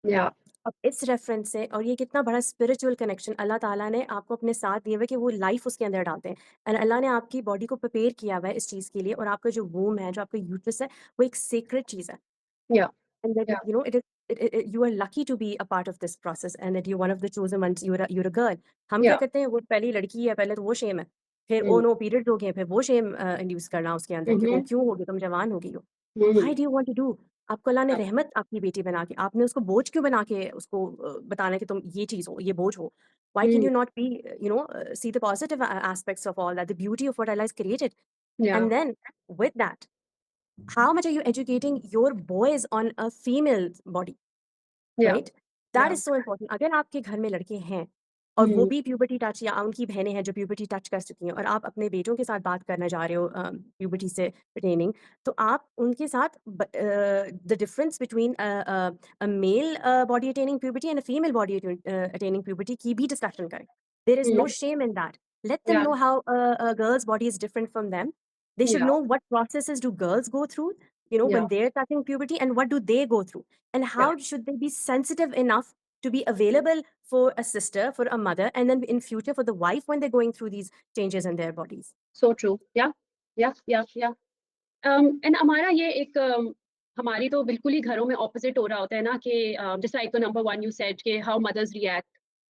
या, अब इस रेफ़रेंस से और ये कितना बड़ा स्पिरिचुअल कनेक्शन अल्लाह ताला ने आपको अपने साथ दिए हुए कि वो लाइफ़ उसके अंदर डालते हैं। एंड अल्लाह ने आपकी बॉडी को प्रिपेयर किया हुआ है इस चीज़ के लिए और आपका जो वूम है, जो आपका यूट्रस है, वो एक सेक्रेड चीज़ है। या, एंड दैट या, it you are lucky to be a part of this process and that you're one of the chosen ones, you're a girl। हम क्या या, करते हैं, वो पहली लड़की है, पहले तो वो शेम है। फिर ओह हुँ, नो पीरियड्स हो गए हैं, फिर वो शेम इंड्यूस करना उसके अंदर कि उहुँ, तुम क्यों हो गई, तुम जवान हो गई हो। Hmm, why do you want to do? आपको अल्लाह ने या, रहमत आपकी बेटी बना के, आपने उसको बोझ क्यों बना के उसको बताना कि तुम ये चीज़ हो, ये बोझ हो? Why can hmm, you not be see the positive aspects of all that, the beauty of what Allah has created? या, And then with that how much are you educating your boys on a female body, या, right? That या। Is so important. अगर आपके घर में लड़के हैं और वो हुँ, भी प्यूबर्टी टच या उनकी बहनें हैं जो प्यूबर्टी टच कर चुकी हैं और आप अपने बेटों के साथ बात करने जा रहे हो प्यूबर्टी से पर्टेनिंग, तो आप उनके साथ the difference between a male body attaining puberty and a female body attaining puberty की भी डिस्कशन करें। There is no hmm, shame in that. Let them या, know how a girl's body is different from them. They should या, know what processes do girls go through, या, when they're touching puberty, and what do they go through, and how या। should they be sensitive enough to be available for a sister, for a mother, and then in future for the wife when they're going through these changes in their bodies. So true. या। And हमारा ये एक हमारी तो बिल्कुल ही घरों में opposite हो रहा होता है ना कि जैसे like the number one you said कि हाउ मदर्स रिएक्ट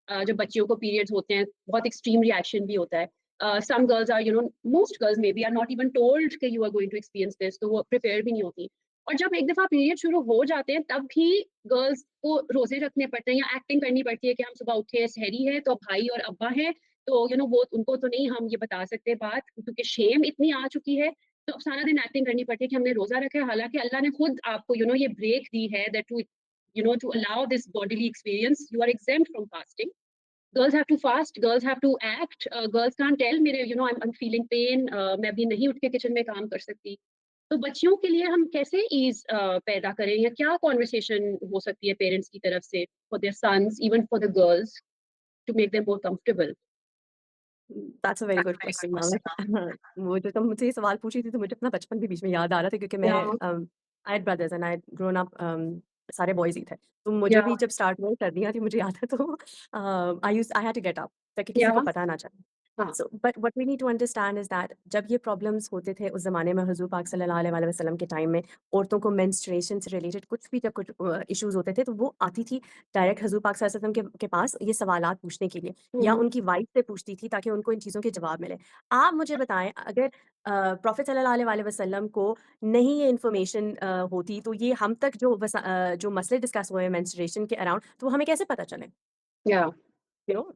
जब बच्चियों को पीरियड्स होते हैं, बहुत एक्सट्रीम रिएक्शन भी होता है। Some girls are most girls maybe are not even told कि you are going to experience this, तो वो प्रिपेयर भी नहीं होती। और जब एक दफा पीरियड शुरू हो जाते हैं तब भी गर्ल्स को रोजे रखने पड़ते हैं या एक्टिंग करनी पड़ती है कि हम सुबह उठे, सहरी है तो भाई और अब्बा है, तो वो उनको तो नहीं हम ये बता सकते बात, क्योंकि शेम इतनी आ चुकी है। तो सारा दिन एक्टिंग करनी पड़ती है कि हमने रोजा रखा है, हालांकि अल्लाह ने खुद आपको ये ब्रेक दी है that to to allow this bodily experience you are exempt from fasting. Girls have to fast, girls have to act, girls can't tell मेरे आई एम फीलिंग पेन, मैं अभी नहीं उठ के किचन में काम कर सकती। तो बच्चियों के लिए हम कैसे ईज पैदा करें, या क्या कॉन्वर्सेशन हो सकती है पेरेंट्स की तरफ से for their sons, even for the girls, to make them more comfortable? That's a very good question ma'am. वो जो तुम मुझसे ये सवाल पूछ रही थी तो मुझे अपना बचपन भी बीच में याद आ रहा था क्योंकि मैं या, I had brothers and I had grown up, सारे बॉयज़ ही थे। तो मुझे या, भी जब स्टार्ट हुआ सर्दियाँ थी मुझे याद है तो I had to get up ताकि या, किसी को पता ना चले। हाँ, so but what we need to understand is that जब ये प्रॉब्लम्स होते थे उस ज़माने में हुज़ूर पाक सल्लल्लाहु अलैहि वसल्लम के टाइम में औरतों को मेंस्ट्रुएशन से रिलेटेड कुछ भी जब कुछ इश्यूज़ होते थे तो वो आती थी डायरेक्ट हुज़ूर पाक सल्लल्लाहु अलैहि वसल्लम के पास ये सवालात पूछने के लिए या हम्म, उनकी वाइफ से पूछती थी ताकि उनको इन चीज़ों के जवाब मिले। आप मुझे बताएँ अगर प्रॉफ़ेट सल्लल्लाहु अलैहि वसल्लम को नहीं ये इन्फॉर्मेशन होती तो ये हम तक जो मसले डिस्कस हुए हैं मेंस्ट्रुएशन के अराउंड तो वो हमें कैसे पता चले? या,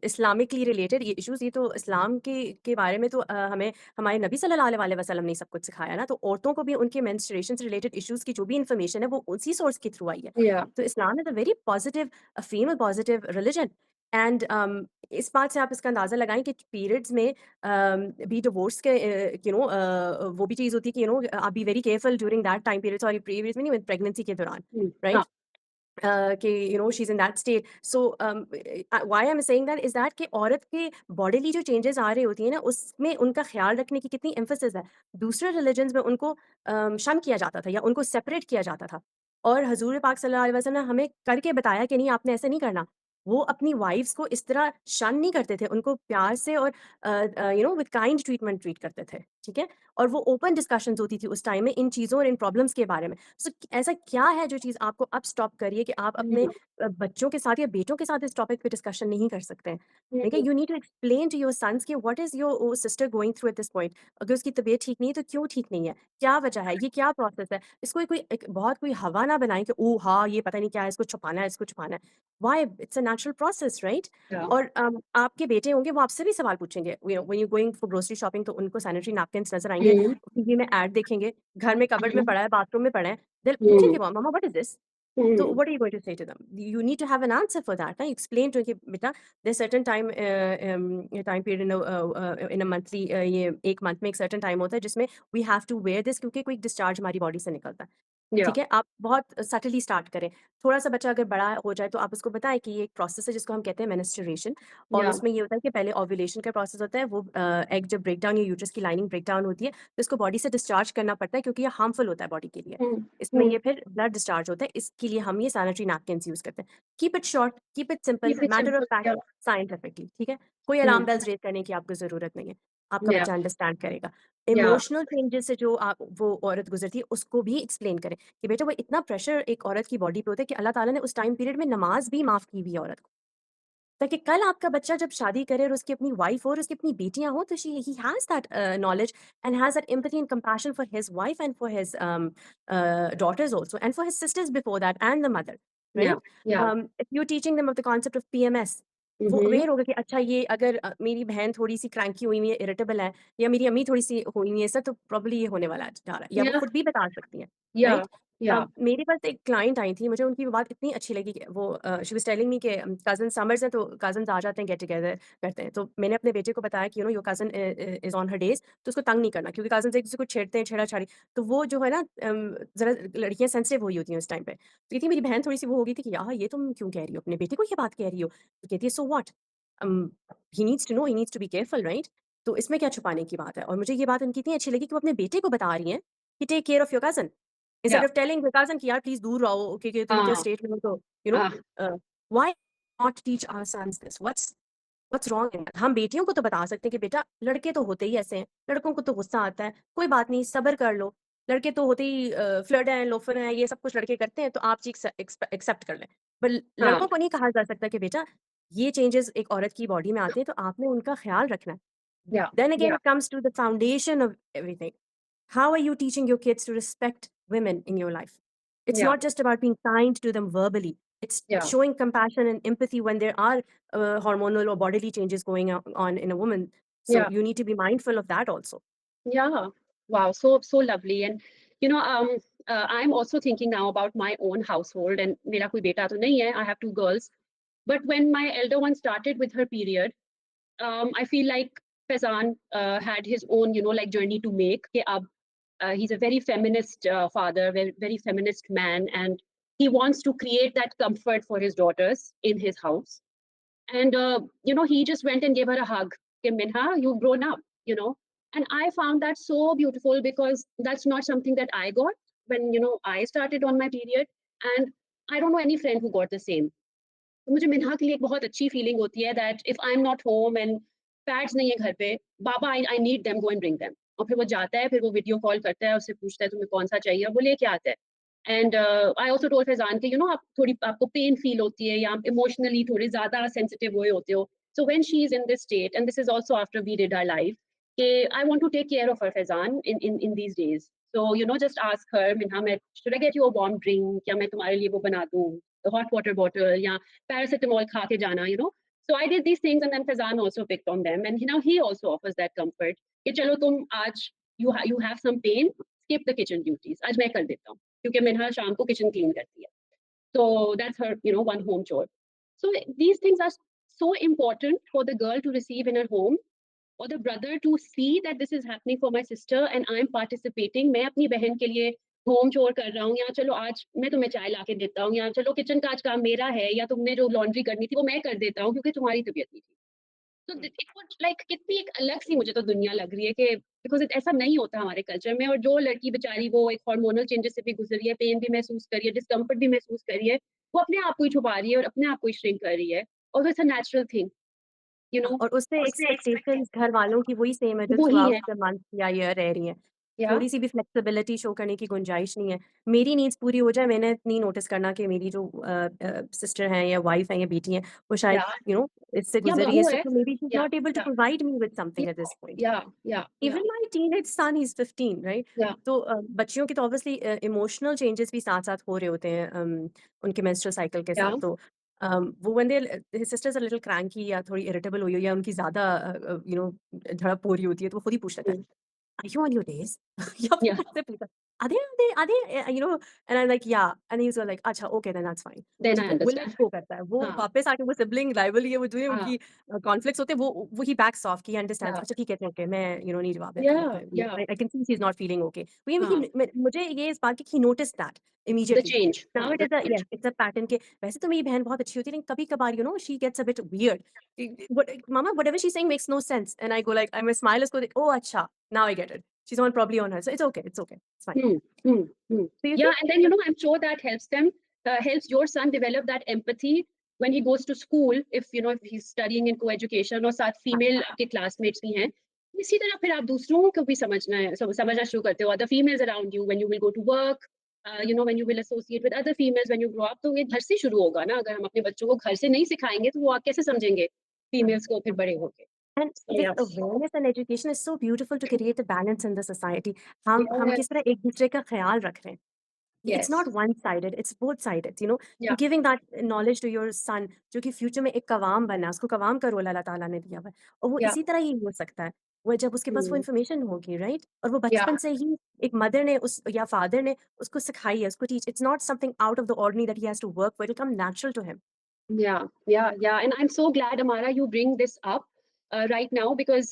इस्लामिकली रिलेटेड ये इश्यूज़ ये तो इस्लाम के बारे में तो हमें हमारे नबी सल्लल्लाहु अलैहि वसल्लम ने सब कुछ सिखाया ना, तो औरतों को भी उनके मेंस्ट्रुएशन से रिलेटेड इश्यूज़ की जो भी इन्फॉर्मेशन है वो उसी सोर्स के थ्रू आई है। या, तो Islam is a very positive female positive religion and इस बात से आप इसका अंदाज़ा लगाएँ कि पीरियड्स में भी डिवोर्स के वो भी चीज़ होती है कि आप B very careful during that time period sorry periods में नहीं प्रेगनेंसी के दौरान, हाँ, राइट? कि she is in that state so why I am saying that is that कि औरत के बॉडीली जो चेंजेस आ रही होती हैं ना, उसमें उनका ख़्याल रखने की कितनी एम्फेसिस है। दूसरे रिलिजन्स में उनको शन किया जाता था या उनको सेपरेट किया जाता था और हज़ूर पाक सल्लल्लाहु अलैहि वसल्लम ने हमें करके बताया कि नहीं आपने ऐसे नहीं करना। वो अपनी वाइफ्स को इस तरह शन नहीं करते थे, उनको प्यार से और विद काइंड ट्रीटमेंट ट्रीट करते थे, ठीक है? और वो ओपन डिस्कशंस होती थी उस टाइम में इन चीज़ों और इन प्रॉब्लम्स के बारे में। सो ऐसा क्या है जो चीज़ आपको अब स्टॉप कर रही है कि आप अपने हुँ, बच्चों के साथ या बेटों के साथ इस टॉपिक पे डिस्कशन नहीं कर सकते हैं? ठीक है, hmm, you need to explain to your sons कि what is your sister going through at this point. अगर उसकी तबीयत ठीक नहीं है तो क्यों ठीक नहीं है? क्या वजह है? ये क्या प्रोसेस है? इसको कोई एक बहुत कोई हवा ना बनाएँ कि ओह! हाँ, ये पता नहीं क्या है, इसको छुपाना है, इसको छुपाना है। Why? It's a natural process, right? या, और आपके बेटे होंगे वो आपसे भी सवाल पूछेंगे, when you going for grocery shopping तो उनको सैनिटरी नैपकिन्स नज़र आएँगे, हुँ, टीवी में एड देखेंगे, घर में कबर्ड में हुँ, पड़ा है, बाथरूम में पड़ा है, दे हुँ, पूछेंगे वो, "mama what is this?" So hmm, what are you going to say to them? You need to have an answer for that. ना explain to कि बेटा there's certain time period in a monthly ये एक month में एक certain time होता है जिसमें we have to wear this क्योंकि कोई discharge हमारी बॉडी से निकलता है। या, ठीक है? आप बहुत सटली स्टार्ट करें। थोड़ा-सा बच्चा अगर बड़ा हो जाए तो आप उसको बताएँ कि ये एक प्रोसेस है जिसको हम कहते हैं मेनिस्ट्रुएशन और या, उसमें ये होता है कि पहले ओव्यूलेशन का प्रोसेस होता है वो एग जब ब्रेक डाउन या यूट्रस की लाइनिंग ब्रेक डाउन होती है तो इसको बॉडी से डिस्चार्ज करना पड़ता है क्योंकि ये हार्मफुल होता है बॉडी के लिए। हुँ, इसमें हुँ, ये फिर ब्लड डिस्चार्ज होता है, इसके लिए हम ये सैनिटरी नैपकिन्स यूज़ करते हैं। Keep it short, keep it simple, keep it matter of simple, fact, या, साइंटिफिकली, ठीक है? कोई हुँ, अलार्म बेल्स रेज़ करने की आपको ज़रूरत नहीं है। आपका या, बच्चा अंडरस्टैंड करेगा। या, इमोशनल चेंजेस से जो आप वो औरत गुज़रती है, उसको भी एक्सप्लेन करें कि बेटा वो इतना प्रेशर एक औरत की बॉडी पे होता है कि अल्लाह ताला ने उस टाइम पीरियड में नमाज़ भी माफ़ की हुई है औरत को। ताकि कल आपका बच्चा जब शादी करे और उसकी अपनी वाइफ हो और उसकी अपनी बेटियाँ हों, तो he has that knowledge and has that empathy and compassion for his wife and for his daughters also and for his sisters before that and the mother, या, right? या, If you're teaching them of the concept of PMS, वो Mhm. Aware होगा कि अच्छा ये अगर मेरी बहन थोड़ी-सी क्रैंकी हुई हुई है, इरिटेबल है या मेरी अम्मी थोड़ी-सी हुई हुई है ऐसा तो प्रोबब्ली ये होने वाला है जा रहा है या वो Yeah, खुद भी बता सकती हैं, yeah, राइट? yeah, मेरे पास एक क्लाइंट आई थी, मुझे उनकी वो बात इतनी अच्छी लगी कि वो शी वाज़ टेलिंग मी कि कज़िन समर्स हैं तो कज़िन्स आ जाते हैं, गेट टुगेदर करते हैं। तो मैंने अपने बेटे को बताया कि your cousin is on her days तो उसको तंग नहीं करना क्योंकि कज़िन्स एक-दूसरे को छेड़ते हैं, छेड़ा-छाड़ी। तो वो जो है ना ज़रा लड़कियाँ सेंसिटिव हुई होती हैं उस टाइम पे। तो कहती है मेरी बहन थोड़ी-सी वो हो गई थी कि यार ये तुम क्यों कह रही हो? अपने बेटे को ये बात कह रही हो? तो कहती है so what? um, he needs to know, he needs to be careful, right? तो इसमें क्या छुपाने की बात है? और मुझे ये बात उनकी इतनी अच्छी लगी कि वो अपने बेटे को बता रही हैं कि take care of your cousin yeah. Instead of telling your cousin कि यार प्लीज़ दूर रहो क्योंकि तुम क्या हाँ, स्टेट में हो तो यू नो हाँ, why not teach our sons this? What's wrong in that? हम बेटियों को तो बता सकते हैं कि बेटा लड़के तो होते ही ऐसे हैं, लड़कों को तो गुस्सा आता है, कोई बात नहीं सब्र कर लो। लड़के तो होते ही फ्लर्ट हैं, लोफर हैं, ये सब कुछ लड़के करते हैं तो आप चीज़ एक्सेप्ट कर लें। पर हाँ, लड़कों को नहीं कहा जा सकता कि बेटा ये चेंजेज़ एक औरत की बॉडी में आते हैं तो आपने उनका ख़्याल रखना है। yeah, Then again yeah, it comes to the foundation of everything. How are you teaching your kids to respect women in your life? It's yeah, not just about being kind to them verbally. It's yeah, showing compassion and empathy when there are hormonal or bodily changes going on in a woman. So yeah. you need to be mindful of that also. Yeah. Wow. So lovely. And you know, I'm also thinking now about my own household. And मेरा कोई बेटा तो नहीं है. I have two girls. But when my elder one started with her period, I feel like Faizan had his own, like journey to make. कि अब he's a very feminist father, very feminist man, and he wants to create that comfort for his daughters in his house. And he just went and gave her a hug. Okay, Minha, you've grown up. And I found that so beautiful because that's not something that I got when I started on my period. And I don't know any friend who got the same. तो मुझे मिन्हा के लिए एक बहुत अच्छी feeling होती है that if I am not home and pads नहीं है घर पे, बाबा I I need them, go and bring them. और फिर वो जाता है, फिर वो वीडियो कॉल करता है, उससे पूछता है तुम्हें कौन सा चाहिए, और वो लेके आता है। And I also told Faizan कि आप थोड़ी आपको पेन फील होती है या आप इमोशनली थोड़े ज्यादा सेंसिटिव हुए होते हो, so when she is in this state, and this is also after we did our life, कि I want to take care of her Faizan in these days. So just ask her, Minha मैं should I get you a warm drink, क्या मैं तुम्हारे लिए वो बना दूं, hot water bottle, या paracetamol खा के जाना. So I did these things, and then Fazan also picked on them, and now he also offers that comfort कि चलो तुम आज you have some pain, skip the kitchen duties, आज मैं कर देता हूँ क्योंकि मिन्हा शाम को kitchen clean करती है. So that's her one home chore. So these things are so important for the girl to receive in her home, or the brother to see that this is happening for my sister and I'm participating. मैं अपनी बहन के लिए home चोर कर रहा हूँ, या चलो आज मैं तुम्हें चाय ला के देता हूँ, या चलो किचन का आज काम मेरा है, या तुमने जो लॉन्ड्री करनी थी वो मैं कर देता हूँ क्योंकि तुम्हारी तबीयत नहीं थी। तो इट वुड लाइक कितनी एक अलग सी मुझे तो दुनिया लग रही है कि बिकॉज ऐसा नहीं होता हमारे कल्चर में, और जो लड़की बेचारी वो एक हार्मोनल चेंजेस से भी गुजरी है, पेन भी महसूस करी है, डिस्कम्फर्ट भी महसूस करी है, वो अपने आप को ही छुपा रही है और अपने आप को ही श्रिंक कर रही है, और it's a natural thing you know और उससे एक्सपेक्टेशंस घर वालों की वही सेम है जो वो थ्रू ही आउट है। द मंथ या ईयर रह रही हैं। या थोड़ी-सी भी फ्लेक्सिबिलिटी शो करने की गुंजाइश नहीं है। मेरी नीड्स पूरी हो जाए, मैंने नहीं नोटिस करना कि मेरी जो सिस्टर हैं या वाइफ हैं या बेटी हैं, वो शायद या इससे या गुज़र रही है, बहू है। सो मेबी शी इज़ या नॉट एबल टू या provide me with something Yeah, at this point. yeah, yeah, yeah, even my teenage son he is 15 right? yeah, तो बच्चियों के तो ऑब्वियसली इमोशनल चेंजेस भी साथ-साथ हो रहे होते हैं उनके मेंस्ट्रुअल साइकिल के साथ। yeah, तो वो when there his sisters are little cranky या थोड़ी इरिटेबल हुई हो या उनकी ज़्यादा झड़प हो रही होती है, तो वो खुद ही पूछ लेता है, mm, "Are you on your days?" या फिर yeah. मुझसे पूछा, "Are they and I am like, "yeah" and he is like, "अच्छा okay then that's fine." Then I ठीक है, वो लेट understand. गो करता है। वो हाँ, वापस आके वो सिबलिंग राइवलरी है, वो जो है हाँ, उनकी कॉन्फ्लिक्ट्स होते हैं, वो ही बैक्स ऑफ कि ही अंडरस्टैंड्स, yeah, अच्छा ठीक है, ओके, मैं नहीं जवाब देता हूँ। yeah, yeah, I can see she is not feeling okay. हाँ, मुझे ये इस बात की ही noticed that the immediately. change, now हाँ, it the is a change. It's a pattern कि वैसे तो मेरी बहन बहुत अच्छी होती है, लेकिन कभी-कभार she gets a bit weird. Mama, whatever she's saying makes no sense. And I go like, I may smile, go like, oh, acha, now I get it. She's on probably on her. So it's okay. It's fine. Hmm, hmm, hmm. Do you Yeah, think? and then I'm sure that helps them, helps your son develop that empathy when he goes to school. If he's studying in co-education और साथ female आपके classmates भी हैं, इसी तरह फिर आप दूसरों को भी समझना शुरू करते हो, other females around you when you will go to work, when you will associate with other females when you grow up, तो ये घर से शुरू होगा ना। अगर हम अपने बच्चों को घर से नहीं सिखाएंगे तो वो आप कैसे समझेंगे फीमेल्स को फिर बड़े होके। And So this yeah, awareness and education is so beautiful to create a balance in the society. हम किस yes, तरह एक दूसरे का ख्याल रख रहे हैं। It's not Yes. One sided, it's both sided, Yeah. Giving that knowledge to your son, जो कि फ्यूचर में एक कवाम बनना है, उसको कवाम का रोल अल्लाह ताला ने दिया हुआ है। और वो Yeah. इसी तरह ही हो सकता है, वो जब उसके पास वो Mm. इन्फॉर्मेशन होगी, राइट? और वो Yeah. बचपन से ही एक मदर ने उस या फादर ने उसको सिखाई है, उसको teach, it's not something out of the ordinary that he has to work for, it come natural to him. Yeah, yeah, yeah. And I'm so glad, Amara, you bring this up right now because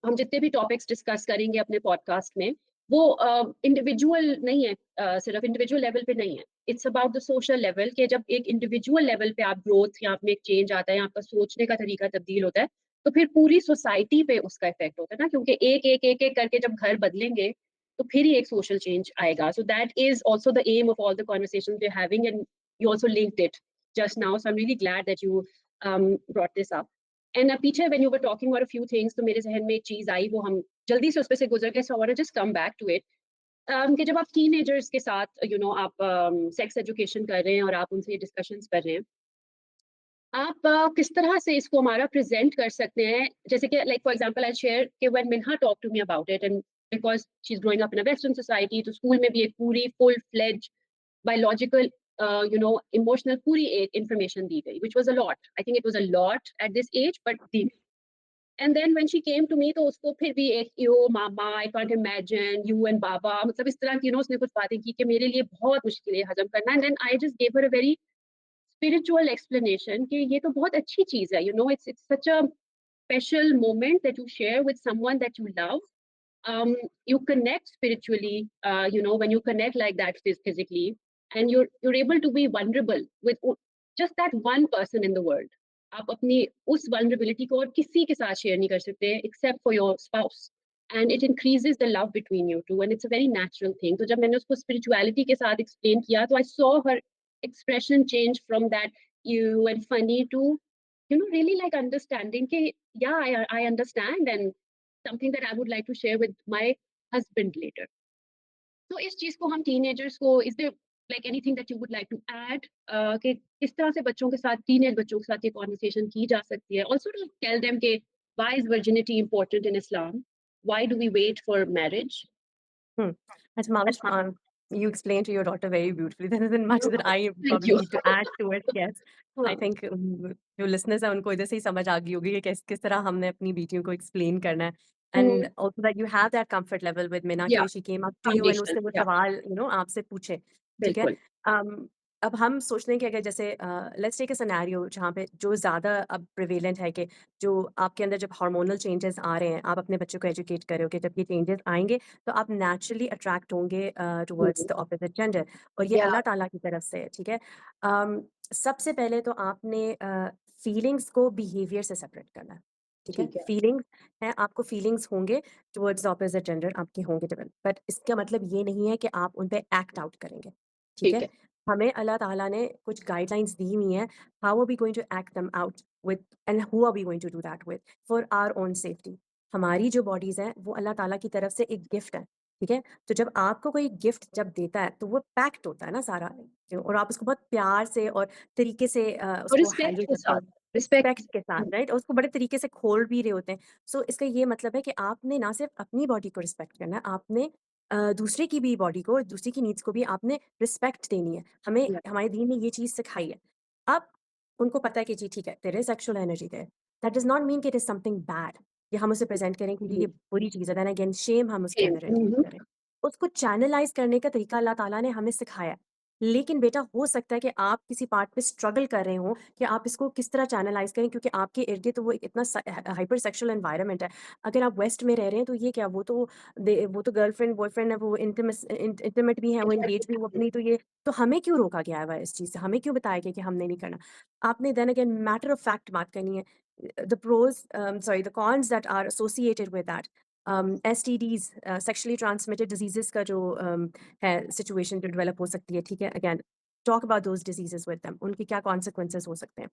हम जितने भी topics discuss करेंगे अपने podcast में वो individual नहीं है, सिर्फ इंडिविजुअल लेवल पे नहीं है। It's about the social level के जब एक इंडिविजुअल लेवल पे आप ग्रोथ या आप में एक चेंज आता है, आपका सोचने का तरीका तब्दील होता है, तो फिर पूरी सोसाइटी पे उसका इफेक्ट होता है ना, क्योंकि एक एक करके जब घर बदलेंगे तो फिर ही एक सोशल चेंज आएगा। So that is also the aim of all the conversation we are having and you also linked it just now. So I'm really glad that you brought this up. And पीछे when you were talking about a few things, तो मेरे जहन में एक चीज आई वो हम जल्दी से उस पे से गुजर गए. So I want to just come back to it. कि जब आप टीनेजर्स के साथ आप सेक्स एजुकेशन कर रहे हैं और आप उनसे डिस्कशंस कर रहे हैं, आप किस तरह से इसको हमारा प्रेजेंट कर सकते हैं? जैसे कि like for example I share कि when Minha talk to me about it and because she is growing up in a western society, तो स्कूल में भी एक पूरी फुल फ्लेज biological, emotional पूरी एक information दी गई, which was a lot. I think it was a lot at this age, but दी गई. And then when she came to me, तो उसको फिर भी एक यो मामा, I can't imagine you and बाबा, मतलब इस तरह की उसने कुछ बातें की कि मेरे लिए बहुत मुश्किल है हजम करना. And then I just gave her a very spiritual explanation कि ये तो बहुत अच्छी चीज है, it's such a special moment that you share with someone that you love. You connect spiritually, when you connect like that physically, and you're able to be vulnerable with just that one person in the world. आप अपनी उस vulnerability को और किसी के साथ share नहीं कर सकते except for your spouse. And it increases the love between you two, and it's a very natural thing. तो जब मैंने उसको spirituality के साथ explain किया, तो I saw her expression change from that you and funny to really like understanding कि yeah, I understand, and something that I would like to share with my husband later. तो इस चीज को हम टीनेजर्स को is there like anything that you would like to add कि किस तरह से बच्चों के साथ टीनेज बच्चों के साथ ये कॉन्वर्सेशन की जा सकती है, आल्सो टू टेल देम के why is virginity important in Islam, why do we wait for marriage. Hmm. As Mavish, you explained to your daughter very beautifully. There isn't much that I thank probably you. need to add to it. Yes, I think जो listeners हैं उनको इधर से ही समझ आ गई होगी कि किस तरह हमने अपनी बेटियों को explain करना है. And also that you have that comfort level with Mina या कि she came up to you and foundation उसने वो या सवाल आपसे पूछे, ठीक है? बिल्कुल. Um, अब हम सोच लें कि अगर जैसे लेट्स टेक अ सिनेरियो जहाँ पे जो ज़्यादा अब प्रिवेलेंट है कि जो आपके अंदर जब हार्मोनल चेंजेस आ रहे हैं, आप अपने बच्चों को एजुकेट कर रहे हो कि जब ये चेंजेस आएँगे तो आप नेचुरली अट्रैक्ट होंगे टुवर्ड्स द ऑपोजिट जेंडर, और ये या अल्लाह ताला की तरफ से है, ठीक है? सबसे पहले तो आपने फीलिंग्स को बिहेवियर से सेपरेट करना है, ठीक है? ठीक है. फीलिंग्स हैं, आपको फीलिंग्स होंगे टुवर्ड्स द ऑपोजिट जेंडर, आपके होंगे डेवलप, बट इसका मतलब ये नहीं है कि आप उन पे एक्ट आउट करेंगे, ठीक ठीक है? है. हमें अल्लाह ताला ने कुछ गाइडलाइंस दी हुई हैं, how are we going to act them out with, and who are we going to do that with for our own safety. हमारी जो बॉडीज़ हैं, वो अल्लाह ताला की तरफ से एक गिफ्ट है, ठीक है? तो जब आपको कोई गिफ्ट जब देता है, तो वो पैक्ड होता है ना सारा, और आप उसको बहुत प्यार से और तरीके से और उसको रिस्पेक्ट हैंडल के करते साथ. हो, रिस्पेक्ट. रिस्पेक्ट के साथ, राइट? और उसको बड़े तरीके से खोल भी रहे होते हैं। सो इसका ये मतलब है कि आपने ना सिर्फ़ अपनी बॉडी को रिस्पेक्ट करना है, आपने दूसरे की भी बॉडी को, दूसरे की नीड्स को भी आपने रिस्पेक्ट देनी है। हमें या हमारे दीन ने ये चीज़ सिखाई है। अब उनको पता है कि जी ठीक है, there is sexual energy there. That does not mean कि इट इज़ समथिंग बैड, या हम उसे प्रेज़ेंट करें कि जी ये बुरी चीज़ है, देन अगेन शेम हम उसके अंदर इंट्रोड्यूस सेम. करें। उसको चैनलाइज़ करने का तरीका अल्लाह ताला ने हमें सिखाया है। लेकिन बेटा हो सकता है कि आप किसी पार्ट पे स्ट्रगल कर रहे हो कि आप इसको किस तरह चैनलाइज़ करें, क्योंकि आपके इर्द-गिर्द तो वो एक इतना हाइपर सेक्सुअल एनवायरनमेंट है। अगर आप वेस्ट में रह रहे हैं तो ये क्या, वो तो गर्लफ्रेंड बॉयफ्रेंड है, वो इंटीमेट भी है, वो एंगेज भी, वो अपनी तो ये, तो हमें क्यों रोका गया है इस चीज़ से? हमें क्यों बताया गया कि हमने नहीं करना? आपने then again matter of fact बात करनी है। The cons that are associated with that, STDs, sexually transmitted diseases का जो है सिचुएशन जो डेवलप हो सकती है, ठीक है? Again talk about those diseases with them, उनके क्या कॉन्सिक्वेंसेज़ हो सकते हैं?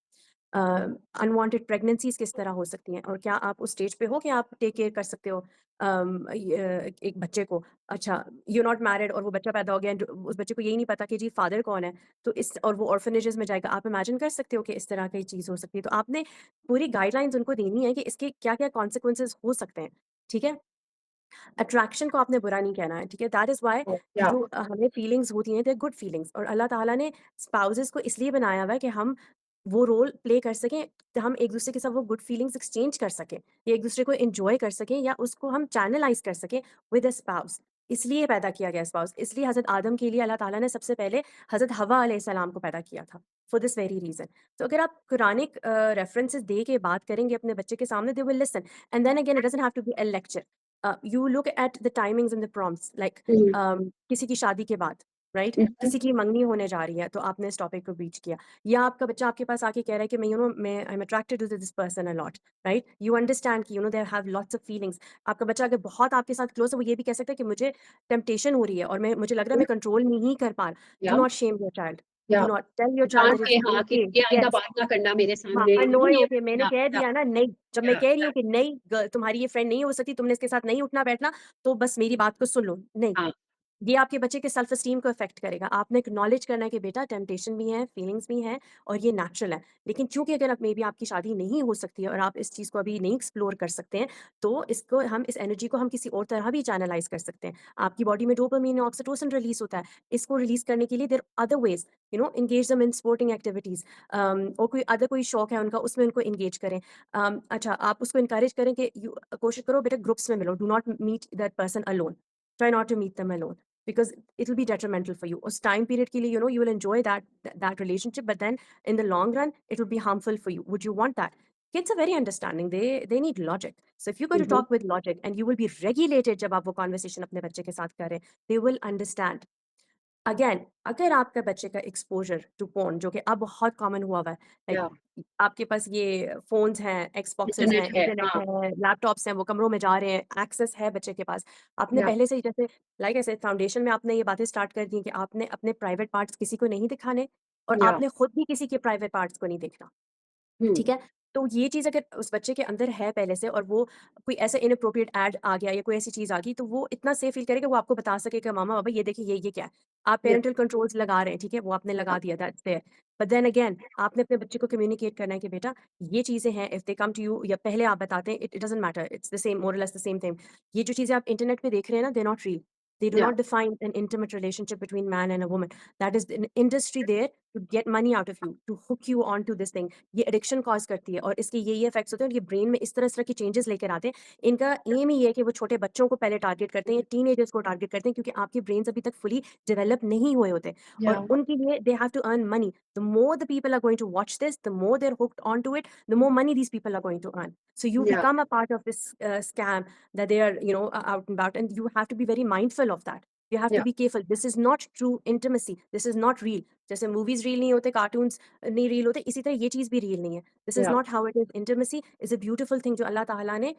अनवांटेड प्रेगनेंसीज़ किस तरह हो सकती हैं, और क्या आप उस स्टेज पे हो कि आप टेक केयर कर सकते हो एक बच्चे को? अच्छा, यू आर नॉट मैरिड और वो बच्चा पैदा हो गया एंड उस बच्चे को यही नहीं पता कि जी फादर कौन है, तो इस और वो ऑर्फनेजेस में जाएगा। आप इमेजिन कर सकते हो कि इस तरह की चीज़ हो सकती है। तो आपने पूरी गाइडलाइंस उनको देनी है कि इसके क्या-क्या कॉन्सिक्वेंसेज़ हो सकते हैं, ठीक है? अट्रैक्शन को आपने बुरा नहीं कहना है, ठीक है? दैट इज़ व्हाई या जो हमें फीलिंग्स होती हैं, दे आर गुड फीलिंग्स, और अल्लाह ताला ने स्पाउसेस को इसलिए बनाया हुआ है कि हम वो रोल प्ले कर सकें, तो हम एक-दूसरे के साथ वो गुड फीलिंग्स एक्सचेंज कर सकें, या एक-दूसरे को एन्जॉय कर सकें, या उसको हम चैनलाइज़ कर सकें विद अ स्पाउस। इसलिए पैदा किया गया स्पाउस। इसलिए हज़रत आदम के लिए अल्लाह ताला ने सबसे पहले हज़रत हव्वा अलैहिस्सलाम को पैदा किया था, फॉर दिस वेरी रीज़न। तो अगर आप कुरानिक रेफरेंसेस दे के बात करेंगे अपने बच्चे के सामने, they will listen, and then again it doesn't have to be a lecture. You look at the timings and the prompts, like हुँ, किसी की शादी के बाद, राइट? हुँ, किसी की मंगनी होने जा रही है, तो आपने इस टॉपिक को ब्रीच किया, या आपका बच्चा आपके पास आके कह रहा है कि मैं मैं I am attracted to this person a lot, right? You understand कि they have lots of feelings. आपका बच्चा अगर बहुत आपके साथ क्लोज है, वो ये भी कह सकता है कि मुझे टेम्पटेशन हो रही है, और मैं मुझे लग रहा है हुँ, मैं कंट्रोल नहीं कर पा रहा। Yeah do not shame your child. Yeah do not tell your child डाँट दैट के इट्स हाँ, कि ओके। ये आइंदा यस। बात ना करना मेरे हाँ, सामने, अननोय ये होके मैंने या कह या दिया ना नहीं, जब मैं या कह रही हूँ कि नहीं तुम्हारी ये फ्रेंड नहीं हो सकती, तुमने इसके साथ नहीं उठना-बैठना, तो बस मेरी बात को सुन लो। नहीं, हाँ, ये आपके बच्चे के सेल्फ एस्टीम को अफ़ेक्ट करेगा। आपने एक्नॉलेज करना है कि बेटा टेम्पटेशन भी है, फीलिंग्स भी हैं, और ये नेचुरल है। लेकिन चूँकि अगर अब मेबी आपकी शादी नहीं हो सकती है और आप इस चीज़ को अभी नहीं एक्सप्लोर कर सकते हैं, तो इसको हम इस एनर्जी को हम किसी और तरह भी चैनलाइज़ कर सकते हैं। आपकी बॉडी में डोपामाइन और ऑक्सीटोसिन रिलीज़ होता है। इसको रिलीज़ करने के लिए there are other ways, engage them in sporting activities, और कोई शौक है उनका, उसमें उनको एंगेज करें। अच्छा, आप उसको एनकरेज करें कि कोशिश करो बेटा ग्रुप्स में मिलो, do not meet that person alone. Try not to meet them alone, because it will be detrimental for you. उस time period के लिए, you will enjoy that relationship, but then in the long run, it will be harmful for you. Would you want that? Kids are very understanding. They need logic. So if you're going hmm, to hmm, talk with logic, and you will be regulated जब आप वो conversation अपने बच्चे के साथ कर रहे हैं, they will understand. अगेन, अगर आपके बच्चे का एक्सपोज़र टू पोर्न, जो कि अब बहुत कॉमन हुआ हुआ है, लाइक या आपके पास ये फ़ोन्स हैं, एक्सबॉक्सेस हैं, इंटरनेट है, इंटरनेट हाँ, है, लैपटॉप्स हैं, वो कमरों में जा रहे हैं, एक्सेस है बच्चे के पास। आपने या पहले से ही, जैसे लाइक ऐसे फाउंडेशन में आपने ये बातें स्टार्ट कर दी कि आपने अपने प्राइवेट पार्ट्स किसी को नहीं दिखाने, और या आपने खुद भी किसी के प्राइवेट पार्ट्स को नहीं देखना। हुँ, ठीक है? तो ये चीज़ अगर उस बच्चे के अंदर है पहले से, और वो कोई ऐसा इनएप्रोप्रिएट ऐड आ गया या कोई ऐसी चीज़ आ गई, तो वो इतना सेफ फ़ील करेगा, वो आपको बता सके कि मामा बाबा ये देखिए ये क्या है। आप या पैरेंटल कंट्रोल्स लगा रहे हैं, ठीक है? वो आपने या लगा दिया, that's there. But then again, आपने अपने बच्चे को कम्युनिकेट करना है कि बेटा ये चीज़ें हैं, if they come to you, या पहले आप बताते हैं, it doesn't matter, it's the same, more or less the same thing. ये जो चीज़ें आप इंटरनेट पे देख रहे हैं ना, they are not real. They do या not define an intimate relationship between man and a woman. That is an industry there to get money out of you, to hook you onto this thing. ये addiction cause करती है, और इसके ये effects होते हैं, और ये ब्रेन में इस तरह की चेंजेस लेकर आते हैं। इनका एम ही है कि वो छोटे बच्चों को पहले टारगेट करते हैं, या टीनेजर्स को टारगेट करते हैं, क्योंकि आपके ब्रेन्स अभी तक फुली डेवलप नहीं हुए होते, या और उनके लिए they have to earn money. The more the people are going to watch this, the more they are hooked on to it, the more money these people are going to earn. So you या become a part of this scam that they are, out and about, and you have to be very mindful of that. You have to या be careful. This is not true intimacy. This is not real. जैसे movies reel नहीं होते, cartoons नहीं reel होते, इसी तरह ये चीज़ भी रील नहीं है। This is या not how it is. Intimacy is a beautiful thing जो अल्लाह ताला ने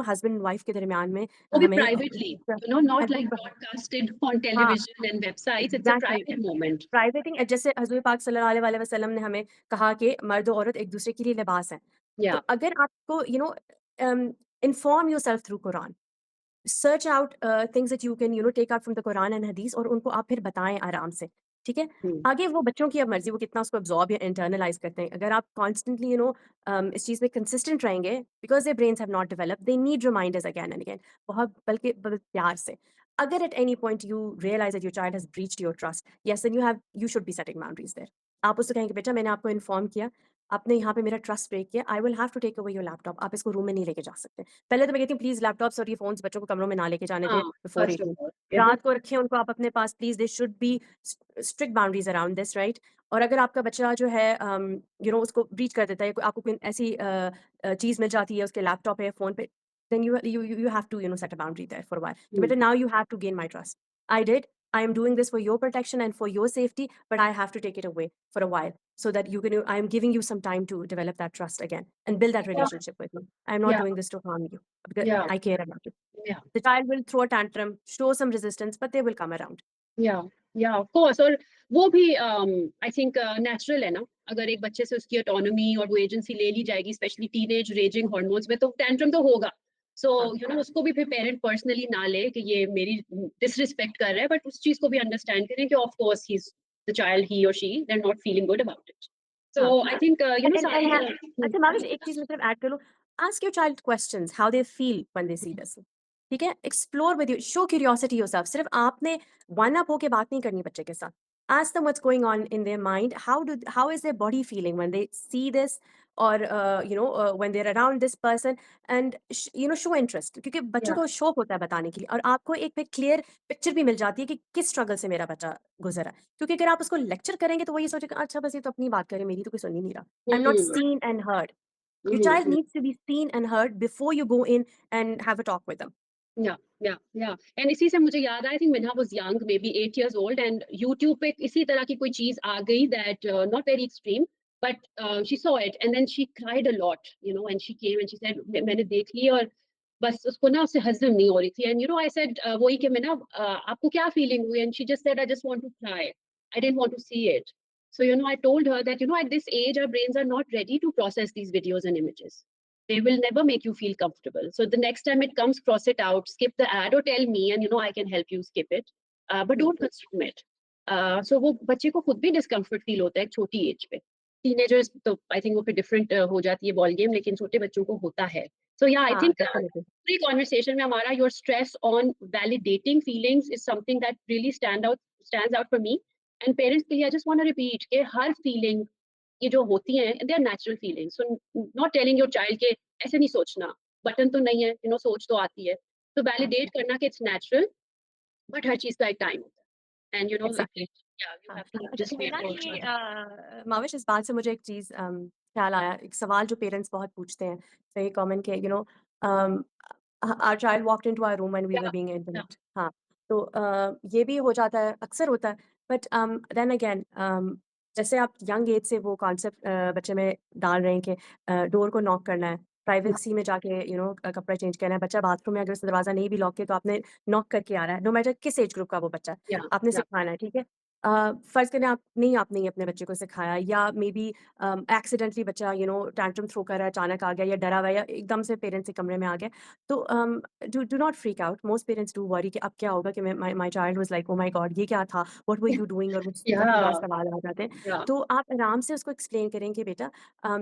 हस्बैंड एंड वाइफ के दरमियान में वो भी हमें privately, not like broadcasted on हाँ, television and websites, it's a exactly. Private moment. Private thing, जैसे हज़ूर पाक सल्लल्लाहु अलैहि वसल्लम ने हमें कहा कि मर्द और औरत एक-दूसरे के लिए लिबास हैं। तो या अगर आपको inform yourself through Quran, search out things that you can take out from the Quran and Hadith, और उनको आप फिर बताएँ आराम से, ठीक है? हुँ, आगे वो बच्चों की अब मर्ज़ी, वो कितना उसको अब्ज़ॉर्ब या इंटरनलाइज़ करते हैं। अगर आप कॉन्स्टेंटली इस चीज़ में कंसिस्टेंट रहेंगे, because their brains have not developed, they need reminders again and again, बहुत बल्कि प्यार से। अगर at any point you realise that your child has breached your trust, yes, then you should be setting boundaries there. आप उससे कहेंगे बेटा मैंने आपको इन्फॉर्म किया, आपने यहाँ पे मेरा ट्रस्ट ब्रेक किया, I will have to take away your laptop, आप इसको रूम में नहीं लेके जा सकते। पहले तो मैं कहती हूँ प्लीज़ लैपटॉप्स और ये फ़ोन्स बच्चों को कमरों में ना लेके जाने दें हाँ, बिफोर फर्स्ट ऑफ 18। ऑल, रात को रखें उनको आप अपने पास please, there should be strict boundaries around this, right? और अगर आपका बच्चा जो है उसको ब्रीच कर देता है, आपको कोई ऐसी चीज़ मिल जाती है उसके लैपटॉप या फ़ोन पे, then you have to set a boundary there for a while कि हुँ, बेटा now you have to gain my trust. I did, I am doing this for your protection and for your safety, but I have to take it away for a while so that I am giving you some time to develop that trust again and build that या relationship with me. I am not या doing this to harm you because या I care about you. या The child will throw a tantrum, show some resistance, but they will come around. या of course, और वो भी I think natural है ना, अगर एक बच्चे से उसकी ऑटोनॉमी और वो एजेंसी ले ली जाएगी, स्पेशली टीनेज रेजिंग हार्मोन्स में, तो टेंट्रम तो होगा। सो हाँ, उसको भी फिर पेरेंट पर्सनली ना ले कि ये मेरी डिसरिस्पेक्ट कर रहा है, बट उस चीज को भी अंडरस्टैंड करें कि of course he is the child, he और she, they are not feeling good about it. हाँ। सो आई थिंक And सारी अच्छा माविश एक चीज़ मैं सिर्फ ऐड कर लूँ, ask your child questions, how they feel when they see this. ठीक है? Explore with you, show curiosity yourself. सिर्फ आपने वन अप होके बात नहीं करनी बच्चे के साथ। Ask them what's going on in their mind, how is their body feeling when they see this, और when they are around this person, and show interest, क्योंकि बच्चों या को शौक होता है बताने के लिए, और आपको एक फिर क्लियर पिक्चर भी मिल जाती है कि किस स्ट्रगल से मेरा बच्चा गुज़रा है। क्योंकि अगर आप उसको लेक्चर करेंगे तो वो ये सोचेगा, अच्छा बस ये तो अपनी बात करे, मेरी तो कोई सुन ही नहीं रहा। I am not hmm seen and heard. Your hmm child hmm needs to be seen and heard before you go in and have a talk with them. या एंड इसी से मुझे याद आया, I think Minha was young, may be 8 years old, and YouTube पे इसी तरह की कोई चीज आ गई that not very extreme, but she saw it and then she cried a lot, and she came and she said मैंने देख ली, और बस उसको ना उससे हजम नहीं हो रही थी, एंड आई सेड वही कि मैं ना आपको क्या फीलिंग हुई, and she just said I just want to cry, I didn't want to see it. So, I told her that, at this age, our brains are not ready to process these videos and images. They will never make you feel comfortable. So the next time it comes, cross it out, skip the ad or tell me, and I can help you skip it. But don't consume it. So वो बच्चे को खुद भी discomfort feel होता है एक छोटी as पे. Teenagers तो I think वो फिर different हो जाती है बॉल गेम, लेकिन छोटे बच्चों को होता है. So yeah, I हाँ, think डेफिनिटली। पूरी conversation में हमारा your stress on validating feelings is something that really stands out for me. And parents के लिए I just want to repeat कि हर feeling ये जो होती हैं, they are natural feelings, so not telling your child के ऐसे नहीं सोचना, बटन तो नहीं है, सोच तो आती है, तो हाँ, वैलिडेट करना कि इट्स नेचुरल, बट हर चीज का एक टाइम होता है, एंड एग्ज़ैक्टली। या यू हाँ, हैव टू अच्छा, जस्ट वेट मेरा फॉर ये माविश, इस बात से मुझे एक चीज़ ख़्याल आया, एक सवाल जो पेरेंट्स बहुत पूछते हैं, वेरी कॉमन, कि um, our child walked into our room when we या वर बीइंग या इंटिमेट। हाँ, तो ये भी हो जाता है, अक्सर होता है, बट देन अगेन, जैसे आप यंग एज से वो कॉन्सेप्ट बच्चे में डाल रहे हैं कि डोर को नॉक करना है, प्राइवेसी में जाके कपड़े चेंज करना है, बच्चा बाथरूम में अगर उसने दरवाज़ा नहीं भी लॉक किया तो आपने नॉक करके आना है, नो मैटर किस एज ग्रुप का वो बच्चा है, या आपने या सिखाना है, ठीक है? फ़र्ज़ करें आपने ही अपने बच्चे को सिखाया, या मे बी एक्सीडेंटली बच्चा टैंट्रम थ्रो कर रहा है, अचानक आ गया, या डरा हुआ है, या एकदम से पेरेंट्स के कमरे में आ गया, तो do do not freak out. Most parents do worry कि अब क्या होगा, कि my my child was like, oh my God, ये क्या था? What were you doing? और वो या 10,000 सवाल आ जाते हैं। या तो आप आराम से उसको एक्सप्लेन करें कि बेटा,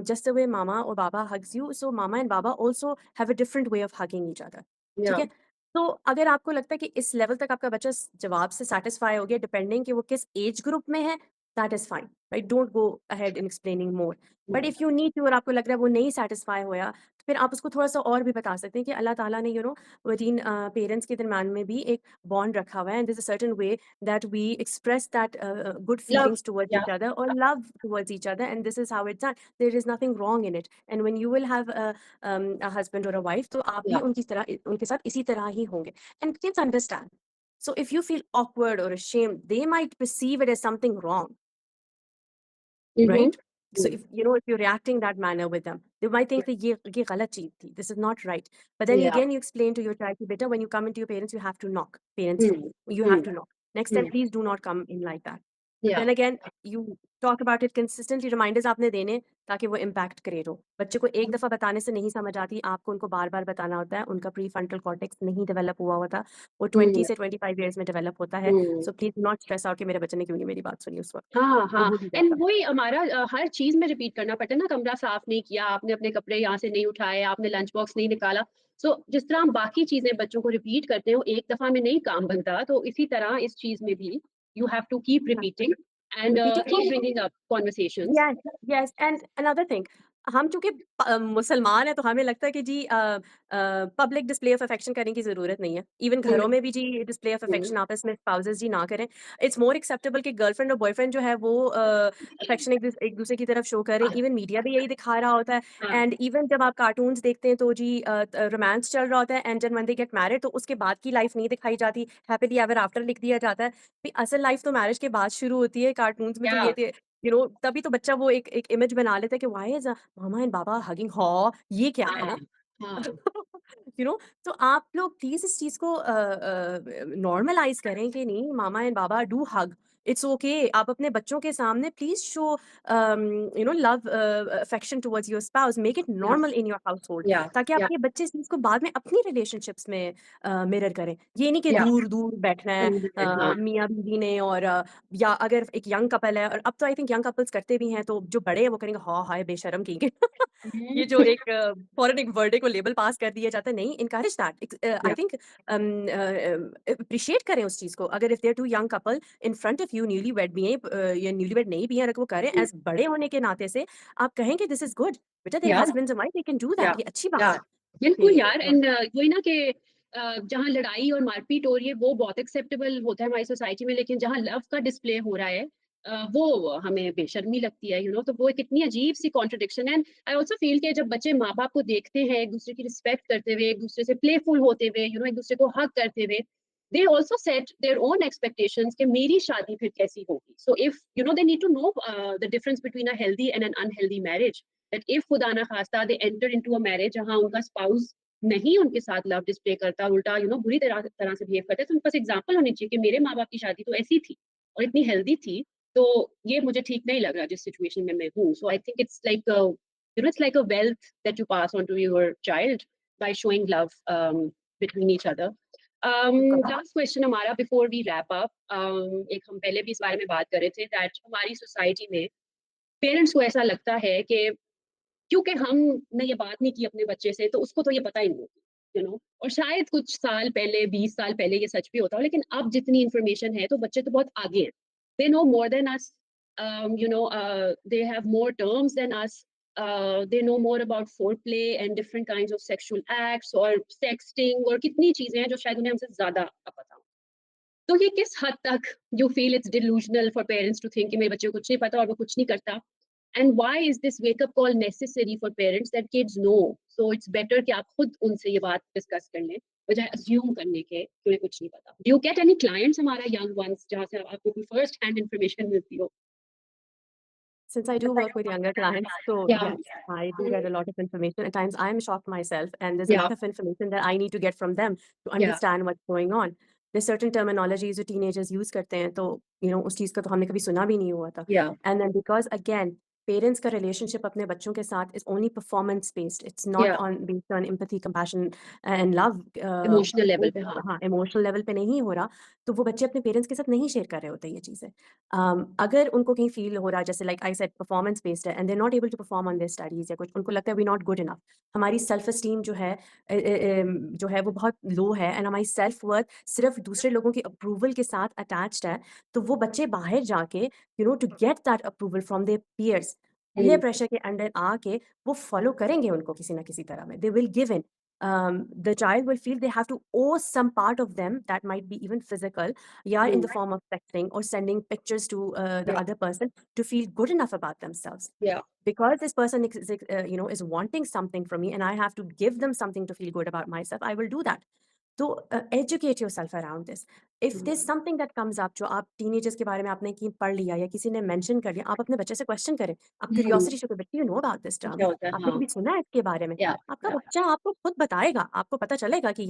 जस्ट द वे मामा और baba hugs you, so mama and baba also have a different way of hugging each other, ठीक या है? तो अगर आपको लगता है कि इस लेवल तक आपका बच्चा जवाब से सैटिस्फाई हो गया, डिपेंडिंग कि वो किस एज ग्रुप में है, that is fine, right? Don't go ahead in explaining more. But if you need to, और आपको लग रहा है वो नहीं सैटिस्फाई होया, तो फिर आप उसको थोड़ा-सा और भी बता सकते हैं कि अल्लाह ताला ने विथिन पेरेंट्स के दरमियान में भी एक बॉन्ड रखा हुआ है, and there is a certain way that we express that good love feelings towards या ईच अदर, और love towards each other, and this is how it's done. There is nothing wrong in it, and when you will have a husband or a wife, तो आप भी या उनके साथ इसी तरह ही होंगे, and kids understand. So if you feel awkward or ashamed, they might perceive it as something wrong, right? So if you're reacting that manner with them, they might think that ये गलत चीज़ थी, this is not right. But then या again, you explain to your child, beta, when you come into your parents, you have to knock. Parents do. You have to knock. Next time, please do not come in like that. या then again, you talk about it consistently, reminders आपने देने, ताकि वो impact create हो। बच्चे को एक दफ़ा बताने से नहीं समझ आती, आपको उनको बार-बार बताना होता है, उनका प्रीफ्रंटल कॉर्टेक्स नहीं डेवलप हुआ होता, वो 20 से 25 इयर्स में डेवलप होता है। So please do not stress out कि मेरे बच्चे ने क्यों नहीं मेरी बात सुनी उस वक़्त, हाँ, वो हाँ, हो ही एंड जाता है। वही हमारा हर चीज़ में रिपीट करना पड़ता है ना, कमरा साफ नहीं किया, आपने अपने कपड़े यहाँ से नहीं उठाए, आपने लंच बॉक्स नहीं निकाला। सो जिस तरह हम बाकी चीज़ें बच्चों को रिपीट करते हैं, वो एक दफ़ा में नहीं काम बनता, तो इसी तरह इस चीज़ में भी यू हैव टू कीप हाँ, repeating and repeating, keep bringing up conversations. Yes, yes, and another thing, हम चूँकि मुसलमान हैं, तो हमें लगता है कि जी पब्लिक डिस्प्ले ऑफ अफेक्शन करने की ज़रूरत नहीं है। इवन हुँ, घरों में भी जी डिस्प्ले ऑफ हुँ, अफेक्शन आपस में स्पाउसेस जी ना करें। इट्स मोर एक्सेप्टेबल कि गर्लफ्रेंड और बॉयफ्रेंड जो है वो अफेक्शन एक-दूसरे की तरफ शो करें। इवन मीडिया भी यही दिखा रहा होता है, हाँ, एंड इवन जब आप कार्टून्स देखते हैं तो जी रोमांस चल रहा होता है, and then when they get married तो उसके बाद की लाइफ नहीं दिखाई जाती, हैपीली एवर आफ्टर लिख दिया जाता है। भई असल लाइफ तो मैरिज के बाद शुरू होती है, कार्टून्स में तो या ये थे, तभी तो बच्चा वो एक एक इमेज बना लेता है कि why is mama and Baba hugging, हाँ, ये क्या है हाँ, ना? हाँ, तो आप लोग प्लीज़ इस चीज़ को नॉर्मलाइज़ करें कि नहीं, mama and baba do hug, it's okay. आप अपने बच्चों के सामने please show love affection towards your spouse, make it या, नॉर्मल इन योर हाउसहोल्ड, ताकि या, आपके बच्चे इस चीज़ को बाद में अपनी रिलेशनशिप्स में मिरर करें। ये नहीं कि या, दूर-दूर बैठना है हाँ, मियाँ-बीवी ने, और या अगर एक यंग कपल है, और अब तो आई थिंक यंग कपल्स करते भी हैं, तो जो बड़े हैं वो करेंगे, हाँ, हाय बेशर्म कहीं के। ये जो एक फॉरेन एक बर्थडे को लेबल पास कर दिया जाता है, नहीं, एनकरेज दैट। आई या थिंक एप्रिशिएट करें उस चीज़ को। अगर if they are two young couple in front of you, newlywed भी हैं या न्यूलीवेड नहीं भी हैं, अगर वो करें एज़ बड़े होने के नाते से, आप कहें कि दिस इज़ गुड, बेटा देयर या husbands and wife they can do या दैट, ये अच्छी बात या है। बिल्कुल कि यार एंड वही ना कि जहाँ लड़ाई और मारपीट हो रही है वो बहुत एक्सेप्टेबल होता है हमारी सोसाइटी में, लेकिन जहाँ लव का डिस्प्ले हो रहा है वो हमें बेशर्मी लगती है, तो वो एक इतनी अजीब सी कॉन्ट्रडिक्शन है। आई ऑल्सो फील कि जब बच्चे माँ बाप को देखते हैं एक दूसरे की रिस्पेक्ट करते हुए, एक दूसरे से प्लेफुल होते हुए, एक दूसरे को हक करते हुए, they also set their own expectations कि मेरी शादी फिर कैसी होगी। So if they need to know the difference between a healthy and an unhealthy marriage, that if खुदा ना खास्ता they enter into a marriage जहाँ उनका spouse नहीं उनके साथ लव डिस्प्ले करता, उल्टा बुरी तरह तरह से बिहेव करता है, तो उनके पास एग्जाम्पल होनी चाहिए कि मेरे माँ बाप की शादी तो ऐसी थी और इतनी हेल्दी थी, तो ये मुझे ठीक नहीं लग रहा जिस सिचुएशन में मैं हूँ। So I think it's like it's like a wealth that you pass on to your child by showing love between each other. Last question हमारा before we wrap up, एक हम पहले भी इस बारे में बात कर रहे थे that हमारी सोसाइटी में पेरेंट्स को ऐसा लगता है कि क्योंकि हमने ये बात नहीं की अपने बच्चे से तो उसको तो ये पता ही नहीं होगी, और शायद कुछ साल पहले 20 साल पहले ये सच भी होता हो, लेकिन अब जितनी इंफॉर्मेशन है तो बच्चे तो बहुत आगे हैं, they know more than us, they have more terms than us, they know more about four play and different kinds of sexual acts और सेक्सटिंग और कितनी चीजें हैं जो शायद उन्हें हमसे ज्यादा पता हो। तो ये किस हद तक you feel it's delusional for parents to think कि मेरे बच्चे को कुछ नहीं पता और वो कुछ नहीं करता, and why is this wake up call necessary for parents that kids know, so it's better कि आप खुद उनसे ये बात डिस्कस कर लें बजाय assume करने के कि उन्हें कुछ नहीं पता। Do you get any clients हमारा young ones जहाँ से आपको कोई first hand information मिलती हो? Since I do work with younger clients, so Yeah. yes, I do get a lot of information. At times, I'm shocked myself, and there's a Yeah. lot of information that I need to get from them to Yeah. understand what's going on. There's certain terminologies जो teenagers use करते हैं, तो उस चीज़ का तो हमने कभी सुना भी नहीं हुआ था. Yeah. And then because again, parents का रिलेशनशिप अपने बच्चों के साथ is only performance based, it's not Yeah. On based on empathy, compassion and love. Emotional level पे हाँ. हाँ, इमोशनल लेवल पे नहीं हो रहा, तो वो बच्चे अपने पेरेंट्स के साथ नहीं शेयर कर रहे होते ये चीज़ें। अगर उनको कहीं फ़ील हो रहा है, जैसे like I said performance based है and they are not able to perform on their studies, या कुछ उनको लगता है वी नॉट गुड इनफ, हमारी सेल्फ एस्टीम जो है वो बहुत लो है, एंड हमारी सेल्फ वर्थ सिर्फ दूसरे लोगों की अप्रूवल के साथ अटैच्ड है, तो वो बच्चे बाहर जाके to get that approval from their peers, peer Mm. Pressure के अंडर आके वो फॉलो करेंगे उनको किसी ना किसी तरह में, they will give in, the child will feel they have to owe some part of them, that might be even physical, yeah, in Mm. the form of texting or sending pictures to the Yeah. other person, to feel good enough about themselves, Yeah. because this person is wanting something from me and I have to give them something to feel good about myself, I will do that. तो educate yourself around this. If Mm. There is something that comes up, जो आप teenagers के बारे में आपने की पढ़ लिया या किसी ने मेंशन कर लिया, आप अपने बच्चे से क्वेश्चन करें, आप Mm. क्यूरियोसिटी शो करें, बेटा अबाउट दिस टर्म, क्या होता है आपने हाँ. कभी सुना है इसके बारे में? Yeah. आपका Yeah. बच्चा आपको खुद बताएगा, आपको पता चलेगा कि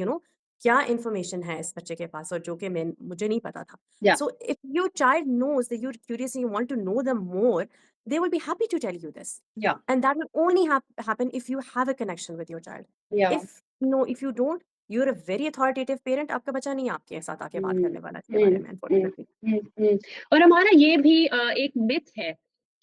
क्या इन्फॉर्मेशन है इस बच्चे के पास और जो कि मुझे नहीं पता था। Yeah. So if your child knows that you are curious and you want to know them more, they will be happy to tell you this, Yeah. and that will only happen if you have a connection with your child. Yeah. if if you don't, you're a very authoritative parent, आपका बच्चा नहीं आपके साथ आके बात हुँ, करने वाला इसके हुँ, बारे में, हुँ, अनफॉर्चुनेटली। हुँ, हुँ। और हमारा ये भी एक मिथ है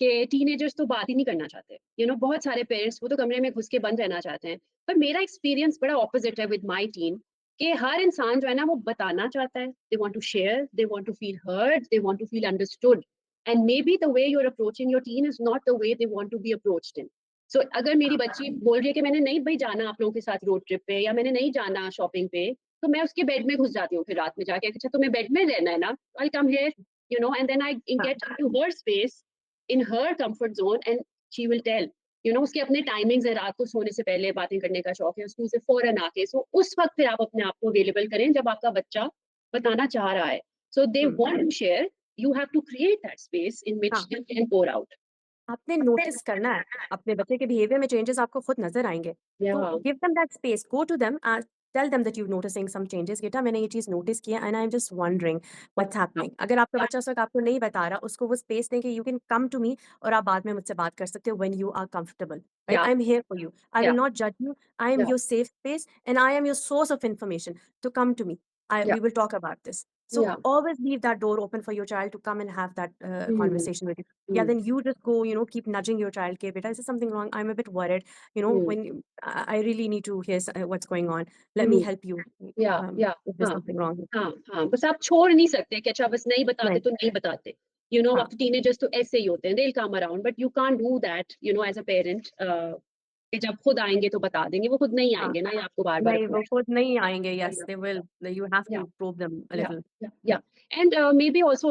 कि टीनेजर्स तो बात ही नहीं करना चाहते। बहुत सारे पेरेंट्स वो तो कमरे में घुस के बंद रहना चाहते हैं। पर मेरा एक्सपीरियंस बड़ा ऑपोज़िट है विद माय टीम कि हर इंसान जो है ना वो बताना चाहता है। They want to share, they want to feel heard, they want to feel understood, and maybe the way you are approaching your teen is not the way they want to be approached in. So अगर मेरी बच्ची बोल रही है कि मैंने नहीं भई जाना आप लोगों के साथ रोड ट्रिप पे या मैंने नहीं जाना शॉपिंग पे, तो मैं उसके बेड में घुस जाती हूँ फिर रात में जाके, अच्छा तुम्हें बेड में रहना है ना, I come here, and then I हाँ, get to her space in her comfort zone and she will tell, उसके अपने टाइमिंग्स है, रात को सोने से पहले बातें करने का शौक है उसको, उसे फौरन आके, सो उस वक्त फिर आप अपने आप को अवेलेबल करें जब आपका बच्चा बताना चाह रहा है, सो दे हुँ, want to share, you have to create that space in which हाँ। they can pour out. आपने नोटिस करना है, अपने बच्चे के बिहेवियर में चेंजेस आपको खुद नज़र आएँगे। तो Yeah. Give them that space, go to them and tell them that you noticing some changes, बेटा मैंने ये चीज़ नोटिस किया and I am just wondering what's happening. अगर आपका बच्चा उस वक़्त आपको नहीं बता रहा, उसको वो स्पेस दें कि you can come to me और आप बाद में मुझसे बात कर सकते हो when you are comfortable, right? Yeah. I am here for you, I Yeah. Will not जज you, I am Yeah. Your safe space and I am your source of information, तो come to me, I Yeah. We will talk about this. So Yeah. always leave that door open for your child to come and have that Hmm. conversation with you. Yeah, Hmm. then you just go, keep nudging your child. Okay, beta, is there something wrong? I'm a bit worried. Hmm. When I really need to hear what's going on. Let me Hmm. help you. या या If there's हाँ, something wrong. हाँ, हाँ, बस आप छोड़ नहीं सकते कि अच्छा बस नहीं बताते Right. तो नहीं बताते। यू नो हाँ, अब तो टीनेजर्स तो ऐसे ही होते हैं, they will come around but you can't do that as a parent कि जब खुद आएँगे तो बता देंगे, वो खुद नहीं हाँ। आएँगे ना, ये आपको बार-बार नहीं, अपना वो खुद नहीं आएँगे, यस, करना they पड़ेगा। will. You have या to probe them a Yeah, little. yeah. And maybe also,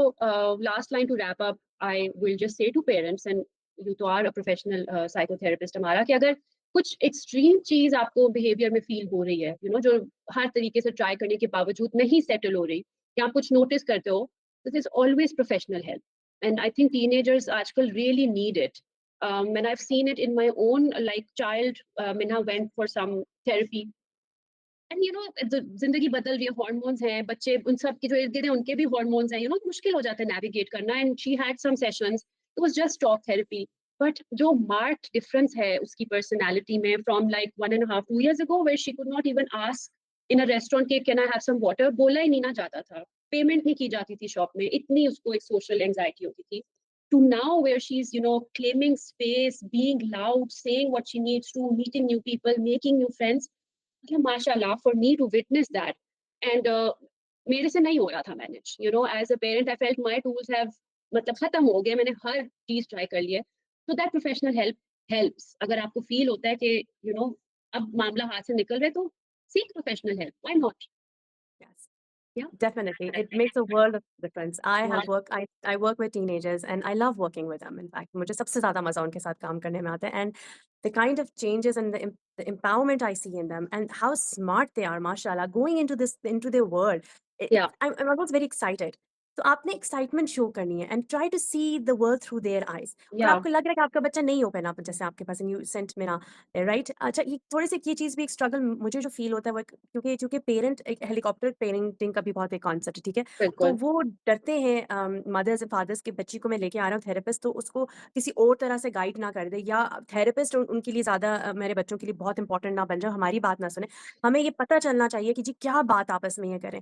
last line to wrap up, I will just say to parents, and you तो are a professional psychotherapist हमारा, कि अगर कुछ extreme चीज़ आपको behaviour में feel हो रही है, जो हर तरीके से ट्राई करने के बावजूद नहीं सेटल हो रही, या आप कुछ नोटिस करते हो, this is always professional help. And I think teenagers आजकल really need it. And I've seen it in my own like child. Minna went for some therapy. And जिंदगी बदल रही है, हॉर्मोन्स हैं, बच्चे उन सब के जो इर्द गिर्द हैं उनके भी हॉर्मोन्स हैं, मुश्किल हो जाता है नेविगेट करना. And she had some sessions, it was just talk therapy, but जो मार्क्ड डिफरेंस है उसकी पर्सनालिटी में from like 1.5 2 years ago where she could not even ask in a restaurant के can I have some water, बोला ही नहीं ना जाता था, पेमेंट नहीं की जाती थी शॉप में, इतनी उसको एक सोशल एंजाइटी होती थी, to now where she's claiming space, being loud, saying what she needs to, meeting new people, making new friends. मतलब माशाल्लाह, for me to witness that. And मेरे से नहीं हो रहा था manage, as a parent I felt my tools have मतलब खत्म हो गए, मैंने हर चीज ट्राई कर ली है. So that professional help helps. अगर आपको फील होता है कि अब मामला हाथ से निकल रहा है, तो seek professional help, why not. Yes. या Definitely. It makes a world of difference. या I work with teenagers and I love working with them. In fact, मुझे सबसे ज़्यादा मज़ा उनके साथ काम करने में आता है. And the kind of changes and the empowerment I see in them and how smart they are, mashallah, going into their world. या I'm almost very excited. तो आपने एक्साइटमेंट शो करनी है and try to see the world through their eyes. और या आपको लग रहा है कि आपका बच्चा नहीं ओपन अप जैसे आपके पास यू सेंट मेरा राइट. अच्छा, ये थोड़े से ये चीज़ भी एक स्ट्रगल मुझे जो फील होता है वो क्योंकि चूंकि पेरेंट एक हेलीकॉप्टर पेरेंटिंग का भी बहुत एक कॉन्सेप्ट है, ठीक है. तो बिल्कुल. वो डरते हैं मदर्स फादर्स के बच्ची को मैं लेके आ रहा हूँ थेरेपिस्ट, तो उसको किसी और तरह से गाइड ना कर दे या थेरेपिस्ट उनके लिए ज़्यादा मेरे बच्चों के लिए बहुत इंपॉर्टेंट ना बन जाए, हमारी बात ना सुने. हमें ये पता चलना चाहिए कि जी क्या बात आपस में ये करें.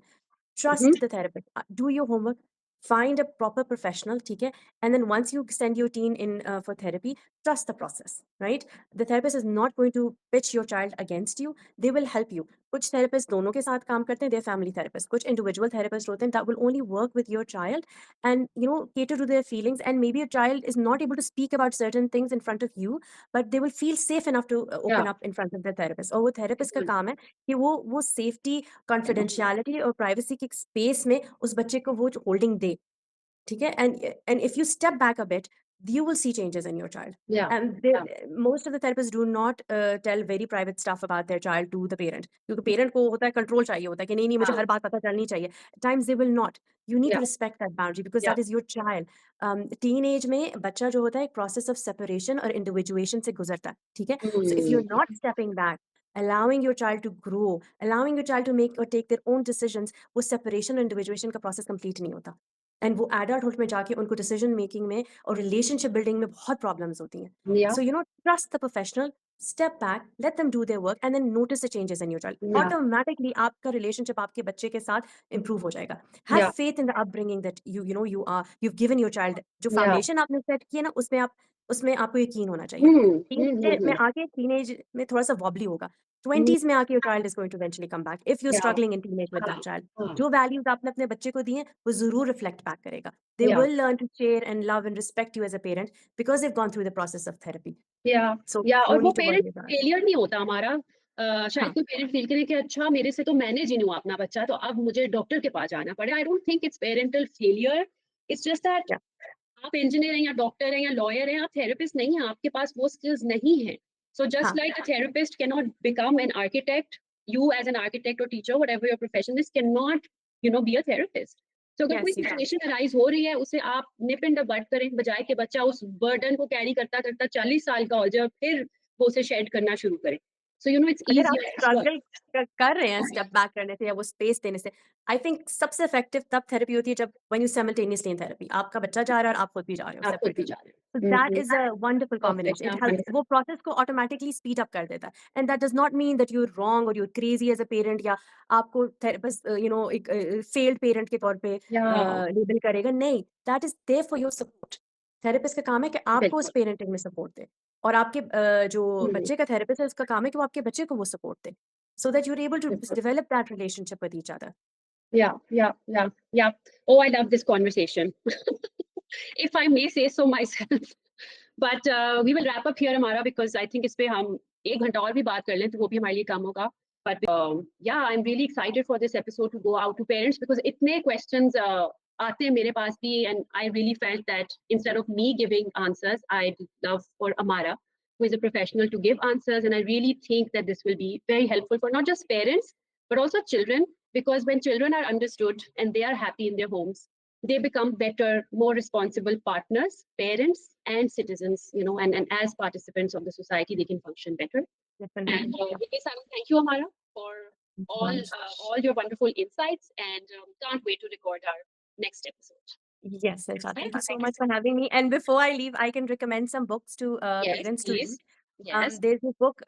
Trust the therapist. Do your homework. Find a proper professional, okay? And then once you send your teen in for therapy, trust the process, right? The therapist is not going to pitch your child against you. They will help you. कुछ therapists दोनों के साथ काम करते हैं, they're family therapists. कुछ individual therapists होते हैं that will only work with your child and cater to their feelings. And maybe your child is not able to speak about certain things in front of you, but they will feel safe enough to या open up in front of the therapist. और वो therapist का बिल्कुल. काम है कि वो safety, confidentiality और प्राइवेसी के एक स्पेस में उस बच्चे को वो होल्डिंग दे, ठीक है. And if you step back a bit, you will see changes in your child. या And या most of the therapists do not tell very private stuff about their child to the parent, क्योंकि parent को होता है control चाहिए होता है कि नहीं नहीं मुझे हाँ हर बात पता चलनी चाहिए. Times they will not. You need या to respect that boundary because या that is your child. Teen age में बच्चा जो होता है एक प्रोसेस ऑफ सेपरेशन और इंडिविजुएशन से गुजरता है, ठीक है. So if you're not stepping back, allowing your child to grow, allowing your child to make or take their own decisions, वो separation और individuation का प्रोसेस कंप्लीट नहीं होता. एंड वो एडल्टहुड में जाके उनको डिसीजन मेकिंग में और रिलेशनशिप बिल्डिंग में बहुत प्रॉब्लम्स होती हैं. या so trust the professional, step back, let them do their work and then notice the changes in your child. या ऑटोमेटिकली आपका रिलेशनशिप आपके बच्चे के साथ इंप्रूव हो जाएगा. हैव या faith in the upbringing that you've given your child. जो या फाउंडेशन आपने सेट की है ना, उसमें आपको यकीन होना चाहिए. हम्म टीनेज में आके टीनेज में थोड़ा सा वॉबली होगा. 20s में आके your child is going to eventually come back if you या struggling in teenage with that हाँ चाइल्ड. हाँ जो वैल्यूज आपने अपने बच्चे को दिए हैं वो जरूर रिफ्लेक्ट बैक करेगा. They या will learn to share and love and respect you as a parent because they've gone through the process of therapy. या So या और no वो need to parent worry about it. Failure नहीं होता हमारा. शायद हाँ, कोई पेरेंट फील करे कि अच्छा मेरे से तो मैनेज ही नहीं हुआ अपना बच्चा, तो अब मुझे डॉक्टर के पास जाना पड़े. I don't think it's parental failure. It's just that yeah, आप इंजीनियर हैं या डॉक्टर हैं या लॉयर हैं, आप थेरेपिस्ट नहीं हैं, आपके पास वो स्किल्स नहीं हैं. सो जस्ट हाँ, like a therapist can not become an architect, you as an architect और teacher whatever your profession is can not be a therapist. तो अगर कोई yes, you can. Situation arise हो रही है, उसे आप निप इन द बट करें, बजाय के बच्चा उस बर्डन को कैरी करता करता 40 साल का हो जाए, फिर वो उसे शेड करना शुरू करे. So you know it's अगर आप easier as well. स्ट्रगल कर रहे हैं स्टेप बैक करने से या वो स्पेस देने से, आई थिंक सबसे इफेक्टिव तब थेरेपी होती है जब when you simultaneously in therapy, आपका बच्चा जा रहा है और आप खुद भी जा रहे हो आप खुद भी सेपरेटली। जा रहे So हो। that is a wonderful perfect, combination. हाँ, It helps, 100%। वो प्रोसेस को ऑटोमेटिकली स्पीड अप कर देता है, and that does not mean that you are wrong और you are crazy as a parent, या आपको थेरेपिस्ट यू नो एक फेल्ड पेरेंट के तौर पे या लेबल करेगा। नहीं, that is there for your support. Therapist का काम है कि आपको उस बिल्कुल। पेरेंटिंग में सपोर्ट दे, और आपके जो हुँ, बच्चे का थेरेपिस्ट है उसका काम है कि वो आपके बच्चे को वो support they, so that you're able to बिल्कुल। develop that relationship with each other. Yeah. Oh, I love this conversation, if I may say so myself. But we will wrap up here, Amara, because I think इस पे हम 1 घंटा और भी बात कर लें तो वो भी हमारे लिए कम होगा। But yeah, I'm really excited for this episode to go out to parents because इतने questions आते हैं मेरे पास भी, and I really felt that instead of me giving answers, I'd love for Amara, who is a professional, to give answers. And I really think that this will be very helpful for not just parents, but also children, because when children are understood and they are happy in their homes, they become better, more responsible partners, parents, and citizens, you know, and as participants of the society, they can function better. And Definitely. with this, I will thank you, Amara, for all Once. all your wonderful insights, and can't wait to record our next episode. Yes, Sancha, Yeah, thank you so thank you much so for much. having me. And before I leave, I can recommend some books to Yes, parents to read. please. Yes. There's a book,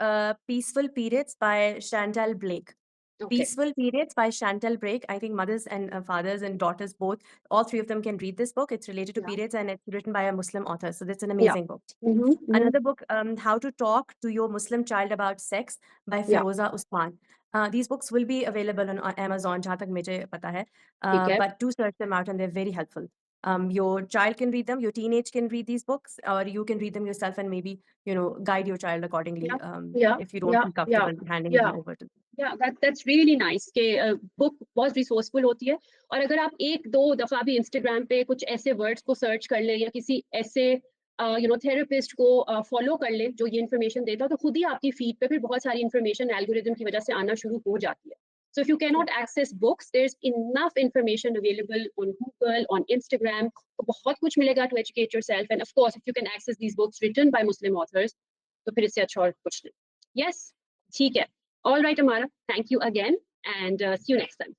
Peaceful Periods by Chantal Blake. Okay. Peaceful Periods by Chantal Blake. I think mothers and fathers and daughters both, all three of them can read this book. It's related to Yeah. periods and it's written by a Muslim author. So that's an Yeah. amazing book. Mm-hmm. Another book, How to Talk to Your Muslim Child About Sex by Yeah. Feroza Usman. These books will be available on Amazon, जहाँ तक मुझे पता है. ठीक है. But do search them out and they're very helpful. Your child can read them, your teenage can read these books, or you can read them yourself and maybe, guide your child accordingly, Yeah. Yeah. if you don't Yeah. feel Yeah. comfortable handing Yeah. them over to them. Yeah, that's really nice कि book बहुत resourceful होती है। और अगर आप 1-2 दफ़ा भी Instagram पे कुछ ऐसे वर्ड्स को सर्च कर लें या किसी ऐसे थेरेपिस्ट को फॉलो कर लें जो ये इन्फॉर्मेशन देता है, तो खुद ही आपकी फीड पे फिर बहुत सारी इन्फॉर्मेशन एल्गोरिदम की वजह से आना शुरू हो जाती है। So if you can Yeah. Not access books, there is enough information available on Google, on Instagram, तो बहुत कुछ मिलेगा to educate yourself. And of course if you can access these books written by Muslim authors, तो फिर इससे अच्छा और कुछ नहीं। यस, ठीक है। All right, Amara. Thank you again, and see you next time.